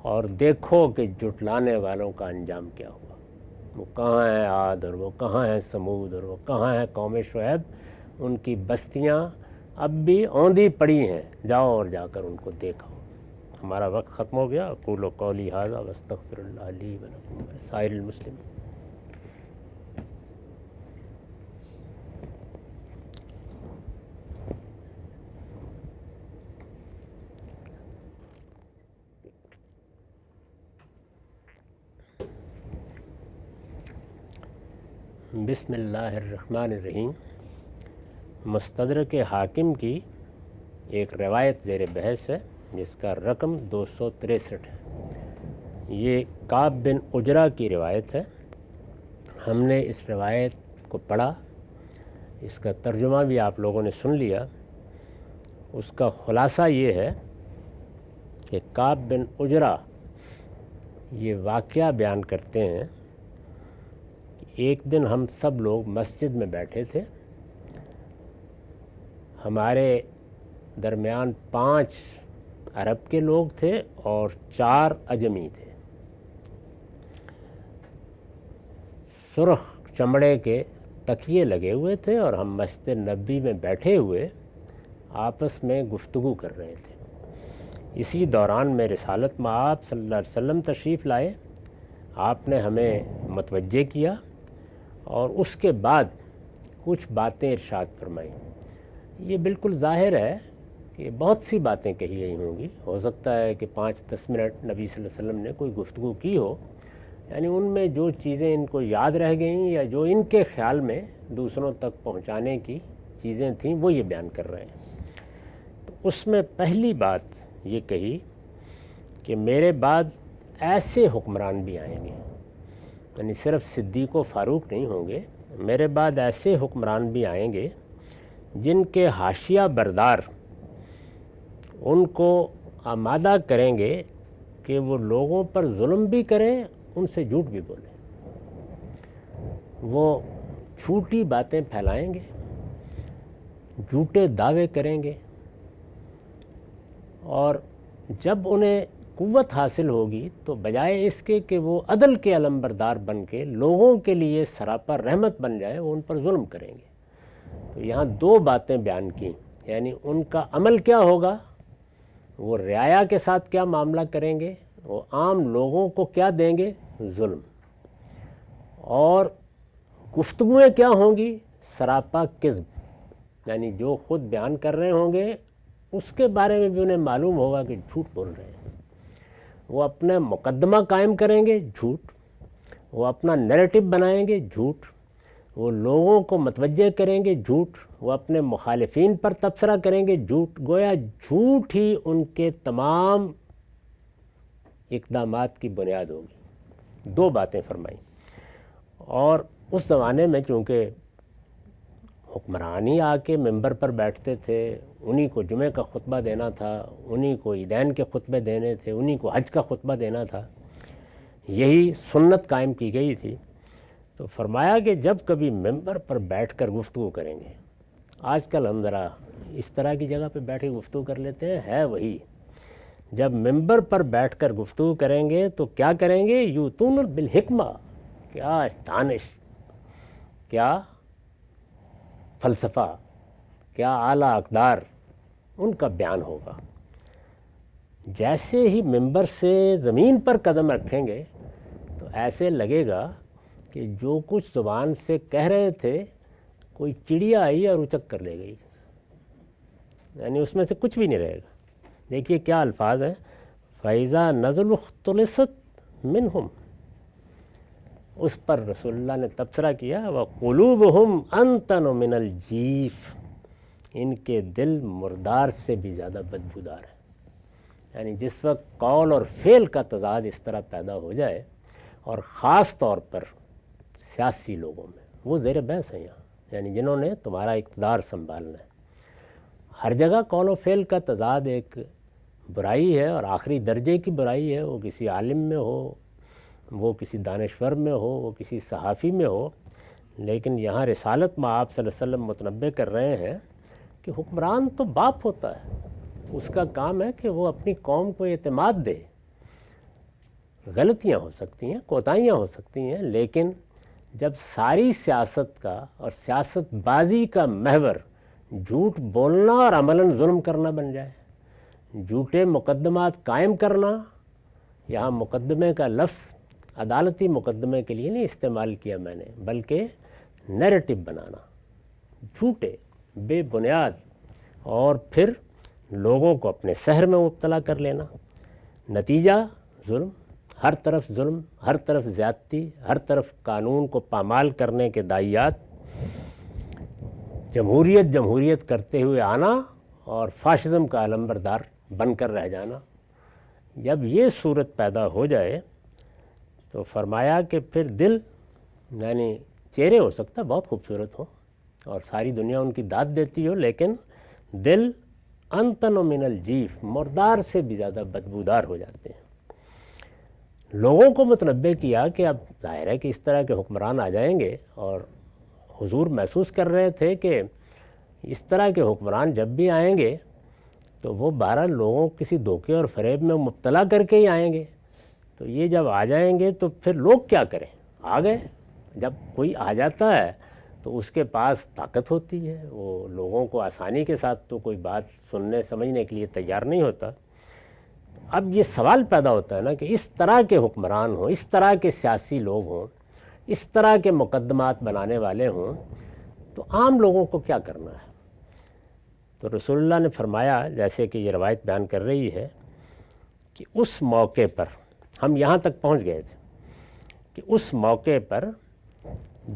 اور دیکھو کہ جھٹلانے والوں کا انجام کیا ہوا۔ وہ کہاں ہیں عاد اور وہ کہاں ہیں سمود اور وہ کہاں ہیں قوم شعیب، ان کی بستیاں اب بھی اوندھی پڑی ہیں، جاؤ اور جا کر ان کو دیکھو۔ ہمارا وقت ختم ہو گیا۔ اقول قولی ھذا واستغفر اللہ لی ولکم ولسائر المسلمین۔ بسم اللہ الرحمن الرحیم۔ مستدرک حاکم کی ایک روایت زیر بحث ہے جس کا رقم 263 ہے۔ یہ کعب بن عجرہ کی روایت ہے۔ ہم نے اس روایت کو پڑھا، اس کا ترجمہ بھی آپ لوگوں نے سن لیا۔ اس کا خلاصہ یہ ہے کہ کعب بن عجرہ یہ واقعہ بیان کرتے ہیں کہ ایک دن ہم سب لوگ مسجد میں بیٹھے تھے، ہمارے درمیان 5 عرب کے لوگ تھے اور 4 عجمی تھے۔ سرخ چمڑے کے تکیے لگے ہوئے تھے اور ہم مسجد نبوی میں بیٹھے ہوئے آپس میں گفتگو کر رہے تھے۔ اسی دوران میں رسالت مآب صلی اللہ علیہ وسلم تشریف لائے۔ آپ نے ہمیں متوجہ کیا اور اس کے بعد کچھ باتیں ارشاد فرمائیں۔ یہ بالکل ظاہر ہے کہ بہت سی باتیں کہی گئی ہوں گی، ہو سکتا ہے کہ 5-10 منٹ نبی صلی اللہ علیہ وسلم نے کوئی گفتگو کی ہو، یعنی ان میں جو چیزیں ان کو یاد رہ گئیں یا جو ان کے خیال میں دوسروں تک پہنچانے کی چیزیں تھیں وہ یہ بیان کر رہے ہیں۔ تو اس میں پہلی بات یہ کہی کہ میرے بعد ایسے حکمران بھی آئیں گے، یعنی صرف صدیق و فاروق نہیں ہوں گے، میرے بعد ایسے حکمران بھی آئیں گے جن کے حاشیہ بردار ان کو آمادہ کریں گے کہ وہ لوگوں پر ظلم بھی کریں، ان سے جھوٹ بھی بولیں، وہ جھوٹی باتیں پھیلائیں گے، جھوٹے دعوے کریں گے، اور جب انہیں قوت حاصل ہوگی تو بجائے اس کے کہ وہ عدل کے علمبردار بن کے لوگوں کے لیے سراپا رحمت بن جائے، وہ ان پر ظلم کریں گے۔ تو یہاں 2 باتیں بیان کی، یعنی ان کا عمل کیا ہوگا، وہ رعایا کے ساتھ کیا معاملہ کریں گے، وہ عام لوگوں کو کیا دیں گے، ظلم، اور گفتگویں کیا ہوں گی، سراپا کذب، یعنی جو خود بیان کر رہے ہوں گے اس کے بارے میں بھی انہیں معلوم ہوگا کہ جھوٹ بول رہے ہیں۔ وہ اپنا مقدمہ قائم کریں گے، جھوٹ، وہ اپنا نیریٹو بنائیں گے، جھوٹ، وہ لوگوں کو متوجہ کریں گے، جھوٹ، وہ اپنے مخالفین پر تبصرہ کریں گے، جھوٹ، گویا جھوٹ ہی ان کے تمام اقدامات کی بنیاد ہوگی۔ 2 باتیں فرمائیں۔ اور اس زمانے میں چونکہ حکمران ہی آ کے ممبر پر بیٹھتے تھے، انہی کو جمعہ کا خطبہ دینا تھا، انہی کو عیدین کے خطبے دینے تھے، انہی کو حج کا خطبہ دینا تھا، یہی سنت قائم کی گئی تھی۔ تو فرمایا کہ جب کبھی ممبر پر بیٹھ کر گفتگو کریں گے، آج کل ہم ذرا اس طرح کی جگہ پہ بیٹھ کے گفتگو کر لیتے ہیں، ہے وہی، جب ممبر پر بیٹھ کر گفتگو کریں گے تو کیا کریں گے، یوتون بالحکمہ، کیا دانش، کیا فلسفہ، کیا اعلیٰ اقدار ان کا بیان ہوگا۔ جیسے ہی ممبر سے زمین پر قدم رکھیں گے تو ایسے لگے گا کہ جو کچھ زبان سے کہہ رہے تھے کوئی چڑیا آئی اور اچک کر لے گئی، یعنی اس میں سے کچھ بھی نہیں رہے گا۔ دیکھیے کیا الفاظ ہیں، فَإِذَا نَزَلُوا اخْتُلِصَتْ مِنْهُمْ، اس پر رسول اللہ نے تبصرہ کیا، وَقُلُوبُهُمْ أَنْتَنُ مِنَ الْجِيفِ، ان کے دل مردار سے بھی زیادہ بدبودار ہے۔ یعنی جس وقت قول اور فعل کا تضاد اس طرح پیدا ہو جائے، اور خاص طور پر سیاسی لوگوں میں، وہ زیر بحث ہیں یہاں، یعنی جنہوں نے تمہارا اقتدار سنبھالنا ہے، ہر جگہ قول و فعل کا تضاد ایک برائی ہے اور آخری درجے کی برائی ہے، وہ کسی عالم میں ہو، وہ کسی دانشور میں ہو، وہ کسی صحافی میں ہو۔ لیکن یہاں رسالت مآب صلی اللہ علیہ وسلم متنبہ کر رہے ہیں کہ حکمران تو باپ ہوتا ہے، اس کا کام ہے کہ وہ اپنی قوم کو اعتماد دے۔ غلطیاں ہو سکتی ہیں، کوتاہیاں ہو سکتی ہیں، لیکن جب ساری سیاست کا اور سیاست بازی کا محور جھوٹ بولنا اور عملاً ظلم کرنا بن جائے، جھوٹے مقدمات قائم کرنا، یہاں مقدمے کا لفظ عدالتی مقدمے کے لیے نہیں استعمال کیا میں نے، بلکہ نیریٹو بنانا، جھوٹے بے بنیاد، اور پھر لوگوں کو اپنے سحر میں مبتلا کر لینا، نتیجہ ظلم، ہر طرف ظلم، ہر طرف زیادتی، ہر طرف قانون کو پامال کرنے کے داعیات، جمہوریت کرتے ہوئے آنا اور فاشزم کا علمبردار بن کر رہ جانا۔ جب یہ صورت پیدا ہو جائے تو فرمایا کہ پھر دل، یعنی چہرے ہو سکتا ہے بہت خوبصورت ہو اور ساری دنیا ان کی داد دیتی ہو، لیکن دل انتن و من الجیف، مردار سے بھی زیادہ بدبودار ہو جاتے ہیں۔ لوگوں کو متنبہ کیا کہ اب ظاہر ہے کہ اس طرح کے حکمران آ جائیں گے، اور حضور محسوس کر رہے تھے کہ اس طرح کے حکمران جب بھی آئیں گے تو وہ 12 لوگوں کسی دھوکے اور فریب میں مبتلا کر کے ہی آئیں گے، تو یہ جب آ جائیں گے تو پھر لوگ کیا کریں؟ آ گئے، جب کوئی آ جاتا ہے تو اس کے پاس طاقت ہوتی ہے، وہ لوگوں کو آسانی کے ساتھ تو کوئی بات سننے سمجھنے کے لیے تیار نہیں ہوتا۔ اب یہ سوال پیدا ہوتا ہے نا کہ اس طرح کے حکمران ہوں، اس طرح کے سیاسی لوگ ہوں، اس طرح کے مقدمات بنانے والے ہوں، تو عام لوگوں کو کیا کرنا ہے؟ تو رسول اللہ نے فرمایا، جیسے کہ یہ روایت بیان کر رہی ہے، کہ اس موقع پر ہم یہاں تک پہنچ گئے تھے کہ اس موقع پر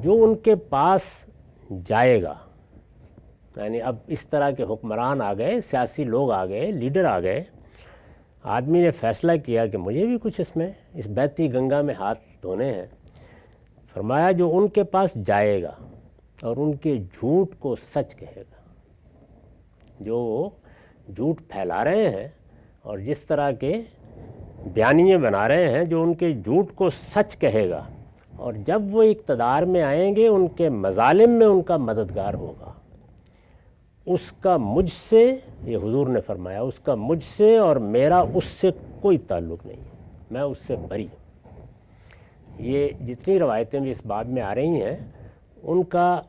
جو ان کے پاس جائے گا، یعنی اب اس طرح کے حکمران آ گئے، سیاسی لوگ آ گئے، لیڈر آ گئے، آدمی نے فیصلہ کیا کہ مجھے بھی کچھ اس بہتی گنگا میں ہاتھ دھونے ہیں۔ فرمایا جو ان کے پاس جائے گا اور ان کے جھوٹ کو سچ کہے گا، جو وہ جھوٹ پھیلا رہے ہیں اور جس طرح کے بیانیے بنا رہے ہیں، جو ان کے جھوٹ کو سچ کہے گا، اور جب وہ اقتدار میں آئیں گے ان کے مظالم میں ان کا مددگار ہوگا، اس کا مجھ سے، یہ حضور نے فرمایا، اس کا مجھ سے اور میرا اس سے کوئی تعلق نہیں، میں اس سے بری ہوں۔ یہ جتنی روایتیں بھی اس باب میں آ رہی ہیں ان کا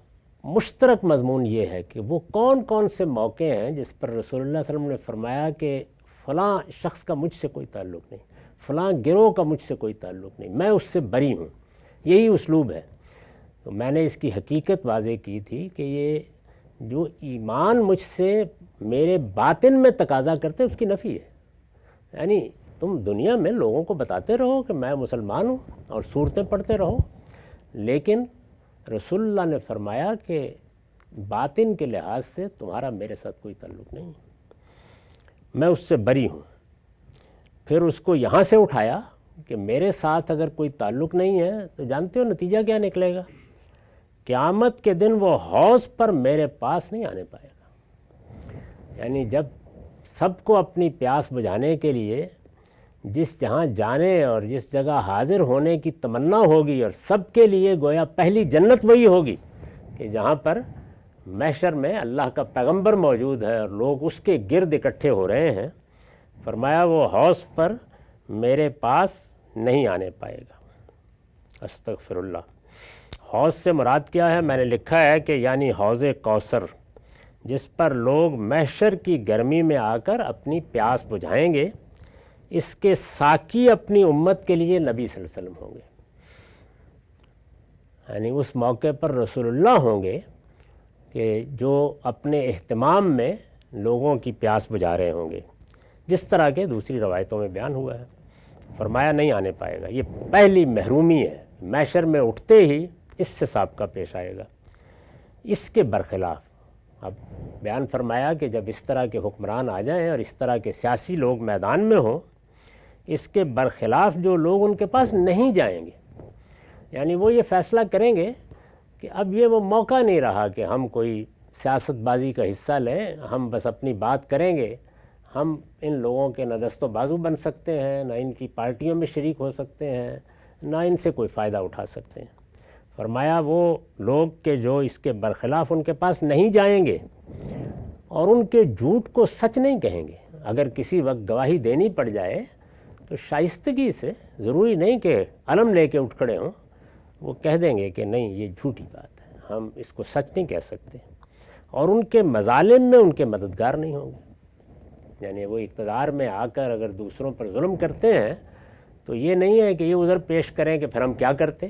مشترک مضمون یہ ہے کہ وہ کون کون سے موقع ہیں جس پر رسول اللہ صلی اللہ علیہ وسلم نے فرمایا کہ فلاں شخص کا مجھ سے کوئی تعلق نہیں، فلاں گروہ کا مجھ سے کوئی تعلق نہیں، میں اس سے بری ہوں۔ یہی اسلوب ہے۔ تو میں نے اس کی حقیقت واضح کی تھی کہ یہ جو ایمان مجھ سے میرے باطن میں تقاضا کرتے اس کی نفی ہے، یعنی تم دنیا میں لوگوں کو بتاتے رہو کہ میں مسلمان ہوں اور صورتیں پڑھتے رہو، لیکن رسول اللہ نے فرمایا کہ باطن کے لحاظ سے تمہارا میرے ساتھ کوئی تعلق نہیں، میں اس سے بری ہوں۔ پھر اس کو یہاں سے اٹھایا کہ میرے ساتھ اگر کوئی تعلق نہیں ہے تو جانتے ہو نتیجہ کیا نکلے گا؟ قیامت کے دن وہ حوض پر میرے پاس نہیں آنے پائے گا۔ یعنی جب سب کو اپنی پیاس بجھانے کے لیے جس جہاں جانے اور جس جگہ حاضر ہونے کی تمنا ہوگی، اور سب کے لیے گویا پہلی جنت وہی ہوگی کہ جہاں پر محشر میں اللہ کا پیغمبر موجود ہے اور لوگ اس کے گرد اکٹھے ہو رہے ہیں، فرمایا وہ حوض پر میرے پاس نہیں آنے پائے گا۔ استغفر اللہ۔ حوض سے مراد کیا ہے؟ میں نے لکھا ہے کہ یعنی حوض کوثر، جس پر لوگ محشر کی گرمی میں آ کر اپنی پیاس بجھائیں گے، اس کے ساقی اپنی امت کے لیے نبی صلی اللہ علیہ وسلم ہوں گے۔ یعنی اس موقع پر رسول اللہ ہوں گے کہ جو اپنے اہتمام میں لوگوں کی پیاس بجھا رہے ہوں گے، جس طرح کے دوسری روایتوں میں بیان ہوا ہے۔ فرمایا نہیں آنے پائے گا، یہ پہلی محرومی ہے، محشر میں اٹھتے ہی اس سے سابقہ پیش آئے گا۔ اس کے برخلاف اب بیان فرمایا کہ جب اس طرح کے حکمران آ جائیں اور اس طرح کے سیاسی لوگ میدان میں ہوں، اس کے برخلاف جو لوگ ان کے پاس نہیں جائیں گے، یعنی وہ یہ فیصلہ کریں گے کہ اب یہ وہ موقع نہیں رہا کہ ہم کوئی سیاست بازی کا حصہ لیں، ہم بس اپنی بات کریں گے، ہم ان لوگوں کے نہ دست و بازو بن سکتے ہیں، نہ ان کی پارٹیوں میں شریک ہو سکتے ہیں، نہ ان سے کوئی فائدہ اٹھا سکتے ہیں۔ فرمایا وہ لوگ کہ جو اس کے برخلاف ان کے پاس نہیں جائیں گے اور ان کے جھوٹ کو سچ نہیں کہیں گے، اگر کسی وقت گواہی دینی پڑ جائے تو شائستگی سے، ضروری نہیں کہ علم لے کے اٹھ کھڑے ہوں، وہ کہہ دیں گے کہ نہیں یہ جھوٹی بات ہے، ہم اس کو سچ نہیں کہہ سکتے، اور ان کے مظالم میں ان کے مددگار نہیں ہوں گے۔ یعنی وہ اقتدار میں آ کر اگر دوسروں پر ظلم کرتے ہیں تو یہ نہیں ہے کہ یہ عذر پیش کریں کہ پھر ہم کیا کرتے،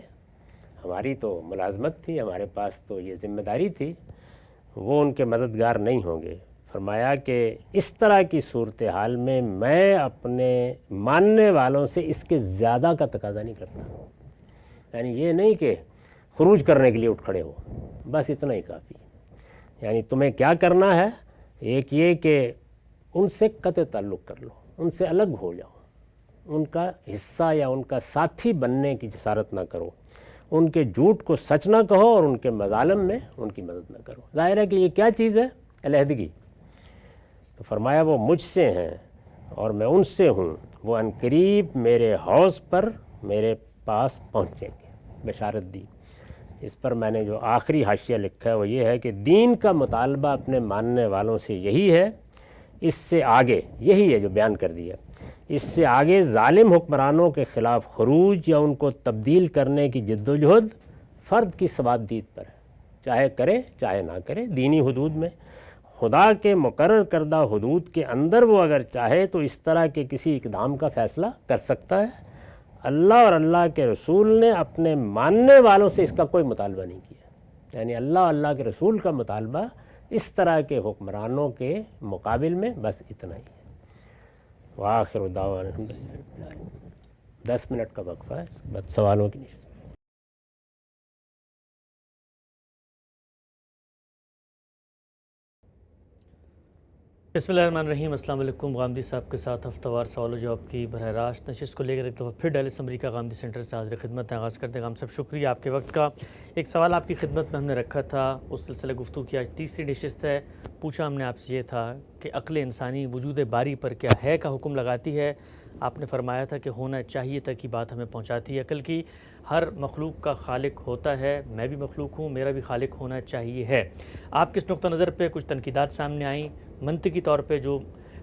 ہماری تو ملازمت تھی، ہمارے پاس تو یہ ذمہ داری تھی، وہ ان کے مددگار نہیں ہوں گے۔ فرمایا کہ اس طرح کی صورتحال میں اپنے ماننے والوں سے اس کے زیادہ کا تقاضا نہیں کرتا، یعنی یہ نہیں کہ خروج کرنے کے لیے اٹھ کھڑے ہو، بس اتنا ہی کافی۔ یعنی تمہیں کیا کرنا ہے، ایک یہ کہ ان سے قطع تعلق کر لو، ان سے الگ ہو جاؤ، ان کا حصہ یا ان کا ساتھی بننے کی جسارت نہ کرو، ان کے جھوٹ کو سچ نہ کہو اور ان کے مظالم میں ان کی مدد نہ کرو۔ ظاہر ہے کہ یہ کیا چیز ہے، علیحدگی۔ تو فرمایا وہ مجھ سے ہیں اور میں ان سے ہوں، وہ عنقریب میرے حوض پر میرے پاس پہنچیں گے، بشارت دی۔ اس پر میں نے جو آخری حاشیہ لکھا ہے وہ یہ ہے کہ دین کا مطالبہ اپنے ماننے والوں سے یہی ہے، اس سے آگے یہی ہے جو بیان کر دیا، اس سے آگے ظالم حکمرانوں کے خلاف خروج یا ان کو تبدیل کرنے کی جد و جہد فرد کی ثوابدید پر ہے، چاہے کرے چاہے نہ کرے۔ دینی حدود میں خدا کے مقرر کردہ حدود کے اندر وہ اگر چاہے تو اس طرح کے کسی اقدام کا فیصلہ کر سکتا ہے۔ اللہ اور اللہ کے رسول نے اپنے ماننے والوں سے اس کا کوئی مطالبہ نہیں کیا، یعنی اللہ اور اللہ کے رسول کا مطالبہ اس طرح کے حکمرانوں کے مقابل میں بس اتنا ہی ہے۔ وآخر دعوانا الحمدللہ رب العالمین۔ 10 منٹ کا وقفہ ہے، اس کے بعد سوالوں کی نشست۔ بسم اللہ الرحمن الرحیم۔ السلام علیکم۔ غامدی صاحب کے ساتھ ہفتہ وار سوال و جواب کی براہ راست نشست کو لے کر ایک دفعہ پھر ڈیلس امریکہ غامدی سینٹر سے حاضر خدمت آغاز کرتے ہیں۔ غام صاحب شکریہ آپ کے وقت کا۔ ایک سوال آپ کی خدمت میں ہم نے رکھا تھا، اس سلسلے گفتگو کی آج تیسری نشست ہے۔ پوچھا ہم نے آپ سے یہ تھا کہ عقل انسانی وجود باری پر کیا ہے کا حکم لگاتی ہے۔ آپ نے فرمایا تھا کہ ہونا چاہیے تک کی بات ہمیں پہنچاتی ہے۔ عقل کی ہر مخلوق کا خالق ہوتا ہے، میں بھی مخلوق ہوں، میرا بھی خالق ہونا چاہیے ہے۔ آپ کس نقطہ نظر پہ کچھ تنقیدات سامنے آئیں، منطقی طور پہ جو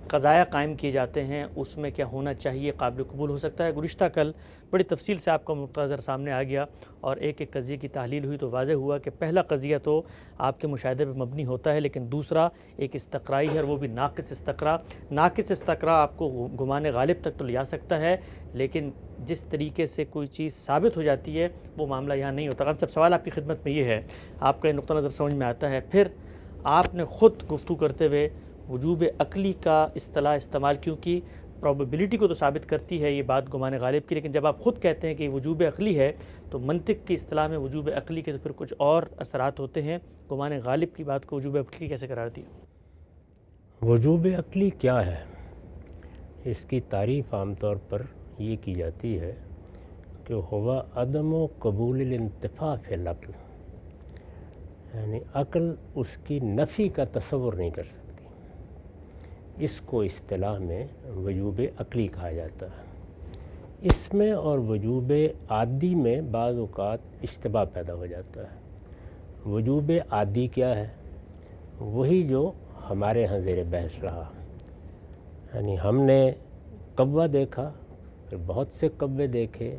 قضایا قائم کیے جاتے ہیں اس میں کیا ہونا چاہیے قابل قبول ہو سکتا ہے؟ گزشتہ کل بڑی تفصیل سے آپ کا نقطہ نظر سامنے آ گیا اور ایک ایک قضیے کی تحلیل ہوئی تو واضح ہوا کہ پہلا قضیہ تو آپ کے مشاہدے پہ مبنی ہوتا ہے، لیکن دوسرا ایک استقرائی ہے اور وہ بھی ناقص استقرا۔ ناقص استقرا آپ کو گمان غالب تک تو لے جا سکتا ہے، لیکن جس طریقے سے کوئی چیز ثابت ہو جاتی ہے وہ معاملہ یہاں نہیں ہوتا۔ سب سوال آپ کی خدمت میں یہ ہے، آپ کا نقطہ نظر سمجھ میں آتا ہے، پھر آپ نے خود گفتگو کرتے ہوئے وجوب عقلی کا اصطلاح استعمال، کیونکہ پروبیبلٹی کو تو ثابت کرتی ہے یہ بات گمان غالب کی، لیکن جب آپ خود کہتے ہیں کہ یہ وجوب عقلی ہے تو منطق کی اصطلاح میں وجوب عقلی کے تو پھر کچھ اور اثرات ہوتے ہیں۔ گمان غالب کی بات کو وجوب عقلی کیسے قرار دیا؟ وجوب عقلی کیا ہے، اس کی تعریف عام طور پر یہ کی جاتی ہے کہ ہوا عدم و قبول الانتفاع فی العقل، یعنی عقل اس کی نفی کا تصور نہیں کر سکتی، اس کو اصطلاح میں وجوب عقلی کہا جاتا ہے۔ اس میں اور وجوب عادی میں بعض اوقات اشتباہ پیدا ہو جاتا ہے۔ وجوب عادی کیا ہے؟ وہی جو ہمارے ہاں زیر بحث رہا، یعنی ہم نے کعبہ دیکھا، پھر بہت سے کعبے دیکھے،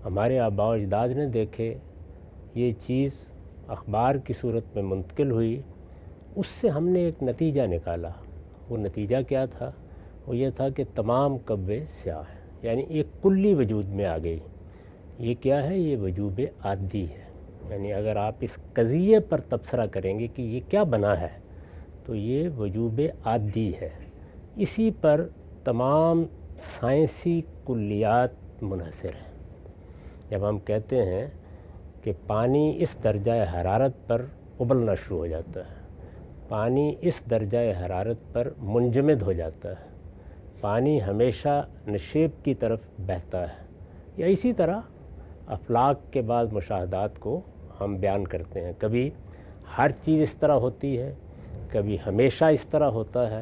ہمارے آباء و اجداد نے دیکھے، یہ چیز اخبار کی صورت میں منتقل ہوئی، اس سے ہم نے ایک نتیجہ نکالا۔ وہ نتیجہ کیا تھا؟ وہ یہ تھا کہ تمام کعبے سیاہ ہیں، یعنی ایک کلی وجود میں آ گئی۔ یہ کیا ہے؟ یہ وجوب عادی ہے۔ یعنی اگر آپ اس قضیے پر تبصرہ کریں گے کہ یہ کیا بنا ہے تو یہ وجوب عادی ہے۔ اسی پر تمام سائنسی کلیات منحصر ہیں۔ جب ہم کہتے ہیں کہ پانی اس درجہ حرارت پر ابلنا شروع ہو جاتا ہے، پانی اس درجہ حرارت پر منجمد ہو جاتا ہے، پانی ہمیشہ نشیب کی طرف بہتا ہے، یا اسی طرح افلاک کے بعض مشاہدات کو ہم بیان کرتے ہیں، کبھی ہر چیز اس طرح ہوتی ہے، کبھی ہمیشہ اس طرح ہوتا ہے۔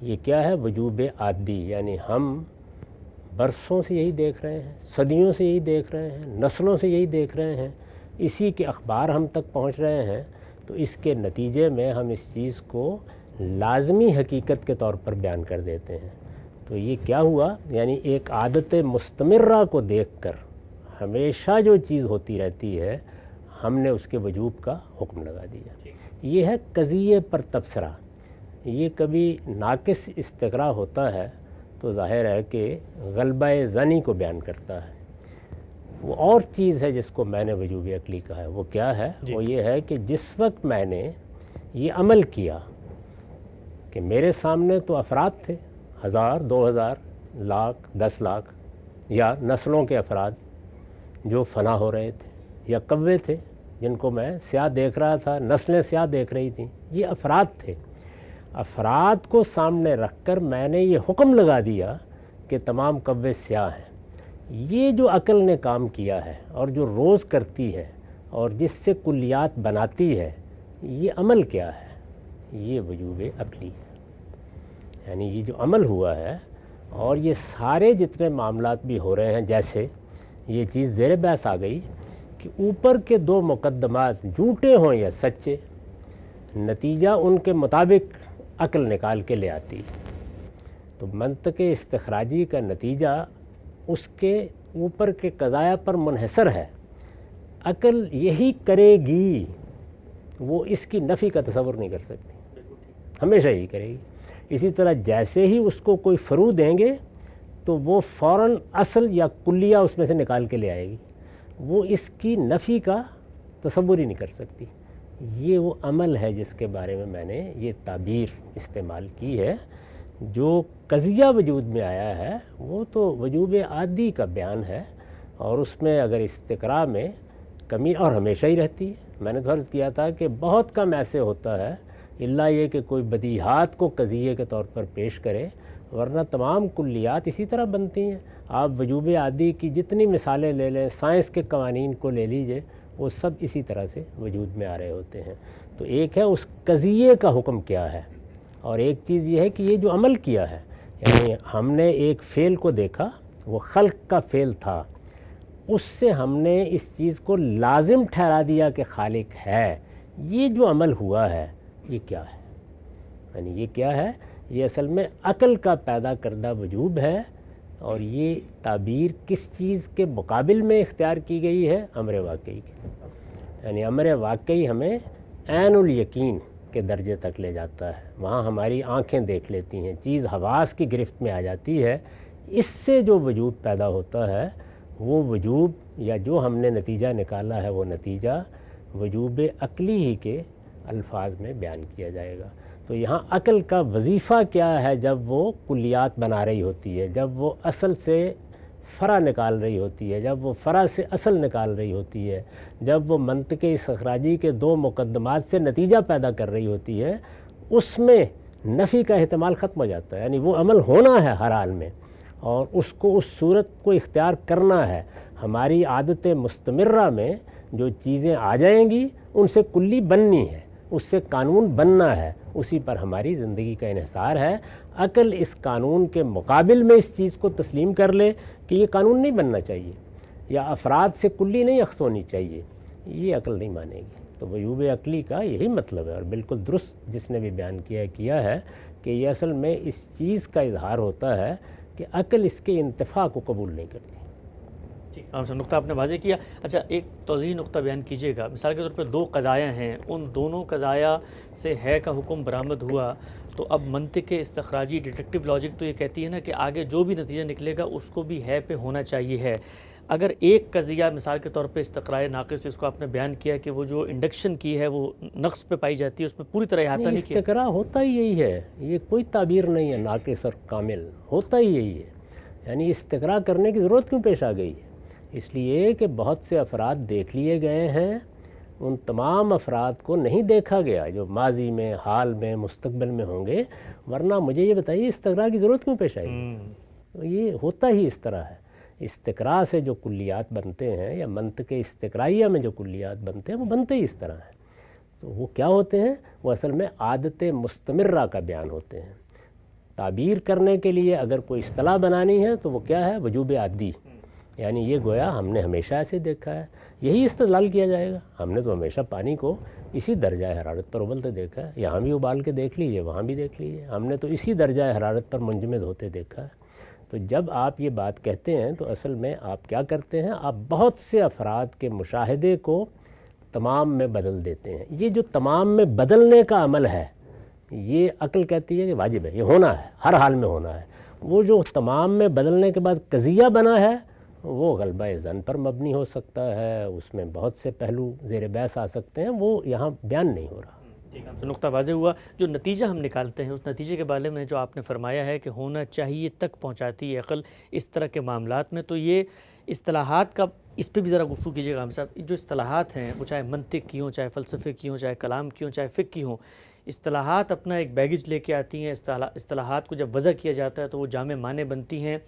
یہ کیا ہے؟ وجوب عادی، یعنی ہم برسوں سے یہی دیکھ رہے ہیں، صدیوں سے یہی دیکھ رہے ہیں، نسلوں سے یہی دیکھ رہے ہیں، اسی کے اخبار ہم تک پہنچ رہے ہیں، تو اس کے نتیجے میں ہم اس چیز کو لازمی حقیقت کے طور پر بیان کر دیتے ہیں۔ تو یہ کیا ہوا؟ یعنی ایک عادت مستمرہ کو دیکھ کر ہمیشہ جو چیز ہوتی رہتی ہے ہم نے اس کے وجوب کا حکم لگا دیا۔ یہ ہے قضیے پر تبصرہ۔ یہ کبھی ناقص استقراء ہوتا ہے تو ظاہر ہے کہ غلبہ ظنی کو بیان کرتا ہے۔ وہ اور چیز ہے جس کو میں نے وجوب عقلی کہا ہے، وہ کیا ہے؟ وہ یہ ہے کہ جس وقت میں نے یہ عمل کیا کہ میرے سامنے تو افراد تھے، 1000 2000 لاکھ 10 لاکھ یا نسلوں کے افراد جو فنا ہو رہے تھے، یا کوے تھے جن کو میں سیاہ دیکھ رہا تھا، نسلیں سیاہ دیکھ رہی تھیں، یہ افراد تھے۔ افراد کو سامنے رکھ کر میں نے یہ حکم لگا دیا کہ تمام کوے سیاہ ہیں۔ یہ جو عقل نے کام کیا ہے اور جو روز کرتی ہے اور جس سے کلیات بناتی ہے، یہ عمل کیا ہے؟ یہ وجوب عقلی ہے۔ یعنی یہ جو عمل ہوا ہے اور یہ سارے جتنے معاملات بھی ہو رہے ہیں، جیسے یہ چیز زیر بحث آ گئی کہ اوپر کے 2 مقدمات جھوٹے ہوں یا سچے، نتیجہ ان کے مطابق عقل نکال کے لے آتی ہے۔ تو منطق استخراجی کا نتیجہ اس کے اوپر کے قضایا پر منحصر ہے۔ عقل یہی کرے گی، وہ اس کی نفی کا تصور نہیں کر سکتی، ہمیشہ یہی کرے گی۔ اسی طرح جیسے ہی اس کو کوئی فرو دیں گے تو وہ فوراً اصل یا کلیہ اس میں سے نکال کے لے آئے گی، وہ اس کی نفی کا تصور ہی نہیں کر سکتی۔ یہ وہ عمل ہے جس کے بارے میں نے یہ تعبیر استعمال کی ہے۔ جو قضیہ وجود میں آیا ہے وہ تو وجوب عادی کا بیان ہے، اور اس میں اگر استقراء میں کمی اور ہمیشہ ہی رہتی ہے۔ میں نے تو عرض کیا تھا کہ بہت کم ایسے ہوتا ہے، الا یہ کہ کوئی بدیہات کو قضیے کے طور پر پیش کرے، ورنہ تمام کلیات اسی طرح بنتی ہیں۔ آپ وجوب عادی کی جتنی مثالیں لے لیں، سائنس کے قوانین کو لے لیجئے، وہ سب اسی طرح سے وجود میں آ رہے ہوتے ہیں۔ تو ایک ہے اس قضیے کا حکم کیا ہے، اور ایک چیز یہ ہے کہ یہ جو عمل کیا ہے، یعنی ہم نے ایک فعل کو دیکھا، وہ خلق کا فعل تھا، اس سے ہم نے اس چیز کو لازم ٹھہرا دیا کہ خالق ہے۔ یہ جو عمل ہوا ہے یہ کیا ہے؟ یعنی یہ کیا ہے؟ یہ اصل میں عقل کا پیدا کردہ وجوب ہے، اور یہ تعبیر کس چیز کے مقابل میں اختیار کی گئی ہے؟ امر واقعی کے۔ یعنی امر واقعی ہمیں عین الیقین کے درجے تک لے جاتا ہے، وہاں ہماری آنکھیں دیکھ لیتی ہیں، چیز حواس کی گرفت میں آ جاتی ہے۔ اس سے جو وجود پیدا ہوتا ہے وہ وجوب، یا جو ہم نے نتیجہ نکالا ہے وہ نتیجہ وجوب عقلی ہی کے الفاظ میں بیان کیا جائے گا۔ تو یہاں عقل کا وظیفہ کیا ہے جب وہ کلیات بنا رہی ہوتی ہے، جب وہ اصل سے فرع نکال رہی ہوتی ہے، جب وہ فرع سے اصل نکال رہی ہوتی ہے، جب وہ منطق استخراجی کے 2 مقدمات سے نتیجہ پیدا کر رہی ہوتی ہے، اس میں نفی کا احتمال ختم ہو جاتا ہے۔ یعنی وہ عمل ہونا ہے ہر حال میں، اور اس کو اس صورت کو اختیار کرنا ہے۔ ہماری عادت مستمرہ میں جو چیزیں آ جائیں گی ان سے کلی بننی ہے، اس سے قانون بننا ہے، اسی پر ہماری زندگی کا انحصار ہے۔ عقل اس قانون کے مقابل میں اس چیز کو تسلیم کر لے کہ یہ قانون نہیں بننا چاہیے، یا افراد سے کلی نہیں اخذ ہونی چاہیے، یہ عقل نہیں مانے گی۔ تو وجوب عقلی کا یہی مطلب ہے، اور بالکل درست جس نے بھی بیان کیا ہے کہ یہ اصل میں اس چیز کا اظہار ہوتا ہے کہ عقل اس کے انتفاع کو قبول نہیں کرتی۔ ٹھیک، نقطہ آپ نے واضح کیا۔ اچھا، ایک توضیحی نقطہ بیان کیجیے گا۔ مثال کے طور پہ 2 قضایا ہیں، ان دونوں قضایا سے ہے کا حکم برآمد ہوا، تو اب منطق استخراجی ڈیٹیکٹیو لاجک تو یہ کہتی ہے نا کہ آگے جو بھی نتیجہ نکلے گا اس کو بھی ہے پہ ہونا چاہیے ہے۔ اگر ایک قضیہ مثال کے طور پہ استقراء ناقص، اس کو آپ نے بیان کیا کہ وہ جو انڈکشن کی ہے وہ نقص پہ پائی جاتی ہے، اس میں پوری طرح احاطہ نہیں کیا۔ استقراء ہوتا ہی یہی ہے، یہ کوئی تعبیر نہیں ہے ناقص اور کامل، ہوتا ہی یہی ہے۔ یعنی استقراء کرنے کی ضرورت کیوں پیش آ گئی ہے؟ اس لیے کہ بہت سے افراد دیکھ لیے گئے ہیں، ان تمام افراد کو نہیں دیکھا گیا جو ماضی میں، حال میں، مستقبل میں ہوں گے، ورنہ مجھے یہ بتائیے استقراء کی ضرورت کیوں پیش آئی؟ یہ ہوتا ہی اس طرح ہے۔ استقراء سے جو کلیات بنتے ہیں، یا منطق استقرائیہ میں جو کلیات بنتے ہیں، وہ بنتے ہی اس طرح ہیں۔ تو وہ کیا ہوتے ہیں؟ وہ اصل میں عادت مستمرہ کا بیان ہوتے ہیں۔ تعبیر کرنے کے لیے اگر کوئی اصطلاح بنانی ہے تو وہ کیا ہے؟ وجوب عادی، یعنی یہ گویا ہم نے ہمیشہ ایسے دیکھا ہے، یہی استدلال کیا جائے گا۔ ہم نے تو ہمیشہ پانی کو اسی درجہ حرارت پر ابلتے دیکھا ہے، یہاں بھی ابال کے دیکھ لیجیے، وہاں بھی دیکھ لیجیے، ہم نے تو اسی درجہ حرارت پر منجمد ہوتے دیکھا ہے۔ تو جب آپ یہ بات کہتے ہیں تو اصل میں آپ کیا کرتے ہیں، آپ بہت سے افراد کے مشاہدے کو تمام میں بدل دیتے ہیں۔ یہ جو تمام میں بدلنے کا عمل ہے یہ عقل کہتی ہے کہ واجب ہے، یہ ہونا ہے، ہر حال میں ہونا ہے۔ وہ جو تمام میں بدلنے کے بعد قضیہ بنا ہے وہ غلبہ ظن پر مبنی ہو سکتا ہے، اس میں بہت سے پہلو زیر بحث آ سکتے ہیں، وہ یہاں بیان نہیں ہو رہا۔ ٹھیک ہے، تو نقطہ واضح ہوا۔ جو نتیجہ ہم نکالتے ہیں اس نتیجے کے بارے میں جو آپ نے فرمایا ہے کہ ہونا چاہیے تک پہنچاتی ہے عقل اس طرح کے معاملات میں، تو یہ اصطلاحات کا اس پہ بھی ذرا گفتگو کیجیے گا ہم صاحب۔ جو اصطلاحات ہیں وہ چاہے منطق کی ہوں، چاہے فلسفے کی ہوں، چاہے کلام کی ہوں، چاہے فقہ کی ہوں، اصطلاحات اپنا ایک بیگیج لے کے آتی ہیں۔ اصطلاحات کو جب وضع کیا جاتا ہے تو وہ جامع معنی بنتی ہیں۔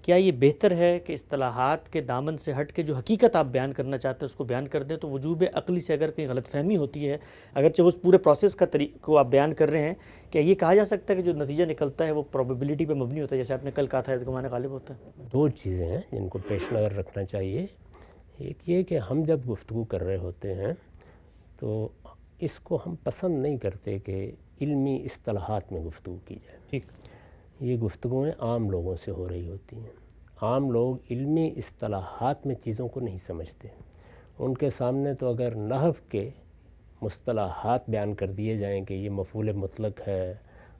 کیا یہ بہتر ہے کہ اصطلاحات کے دامن سے ہٹ کے جو حقیقت آپ بیان کرنا چاہتے ہیں اس کو بیان کر دیں؟ تو وجوب عقلی سے اگر کہیں غلط فہمی ہوتی ہے، اگرچہ اس پورے پروسیس کا کو آپ بیان کر رہے ہیں، کیا یہ کہا جا سکتا ہے کہ جو نتیجہ نکلتا ہے وہ پروبیبلٹی پہ مبنی ہوتا ہے، جیسے آپ نے کل کہا تھا گمان غالب ہوتا ہے؟ دو چیزیں ہیں جن کو پیش نظر رکھنا چاہیے۔ ایک یہ کہ ہم جب گفتگو کر رہے ہوتے ہیں تو اس کو ہم پسند نہیں کرتے کہ علمی اصطلاحات میں گفتگو کی جائے۔ ٹھیک، یہ گفتگویں عام لوگوں سے ہو رہی ہوتی ہیں۔ عام لوگ علمی اصطلاحات میں چیزوں کو نہیں سمجھتے۔ ان کے سامنے تو اگر نحو کے مصطلحات بیان کر دیے جائیں کہ یہ مفعول مطلق ہے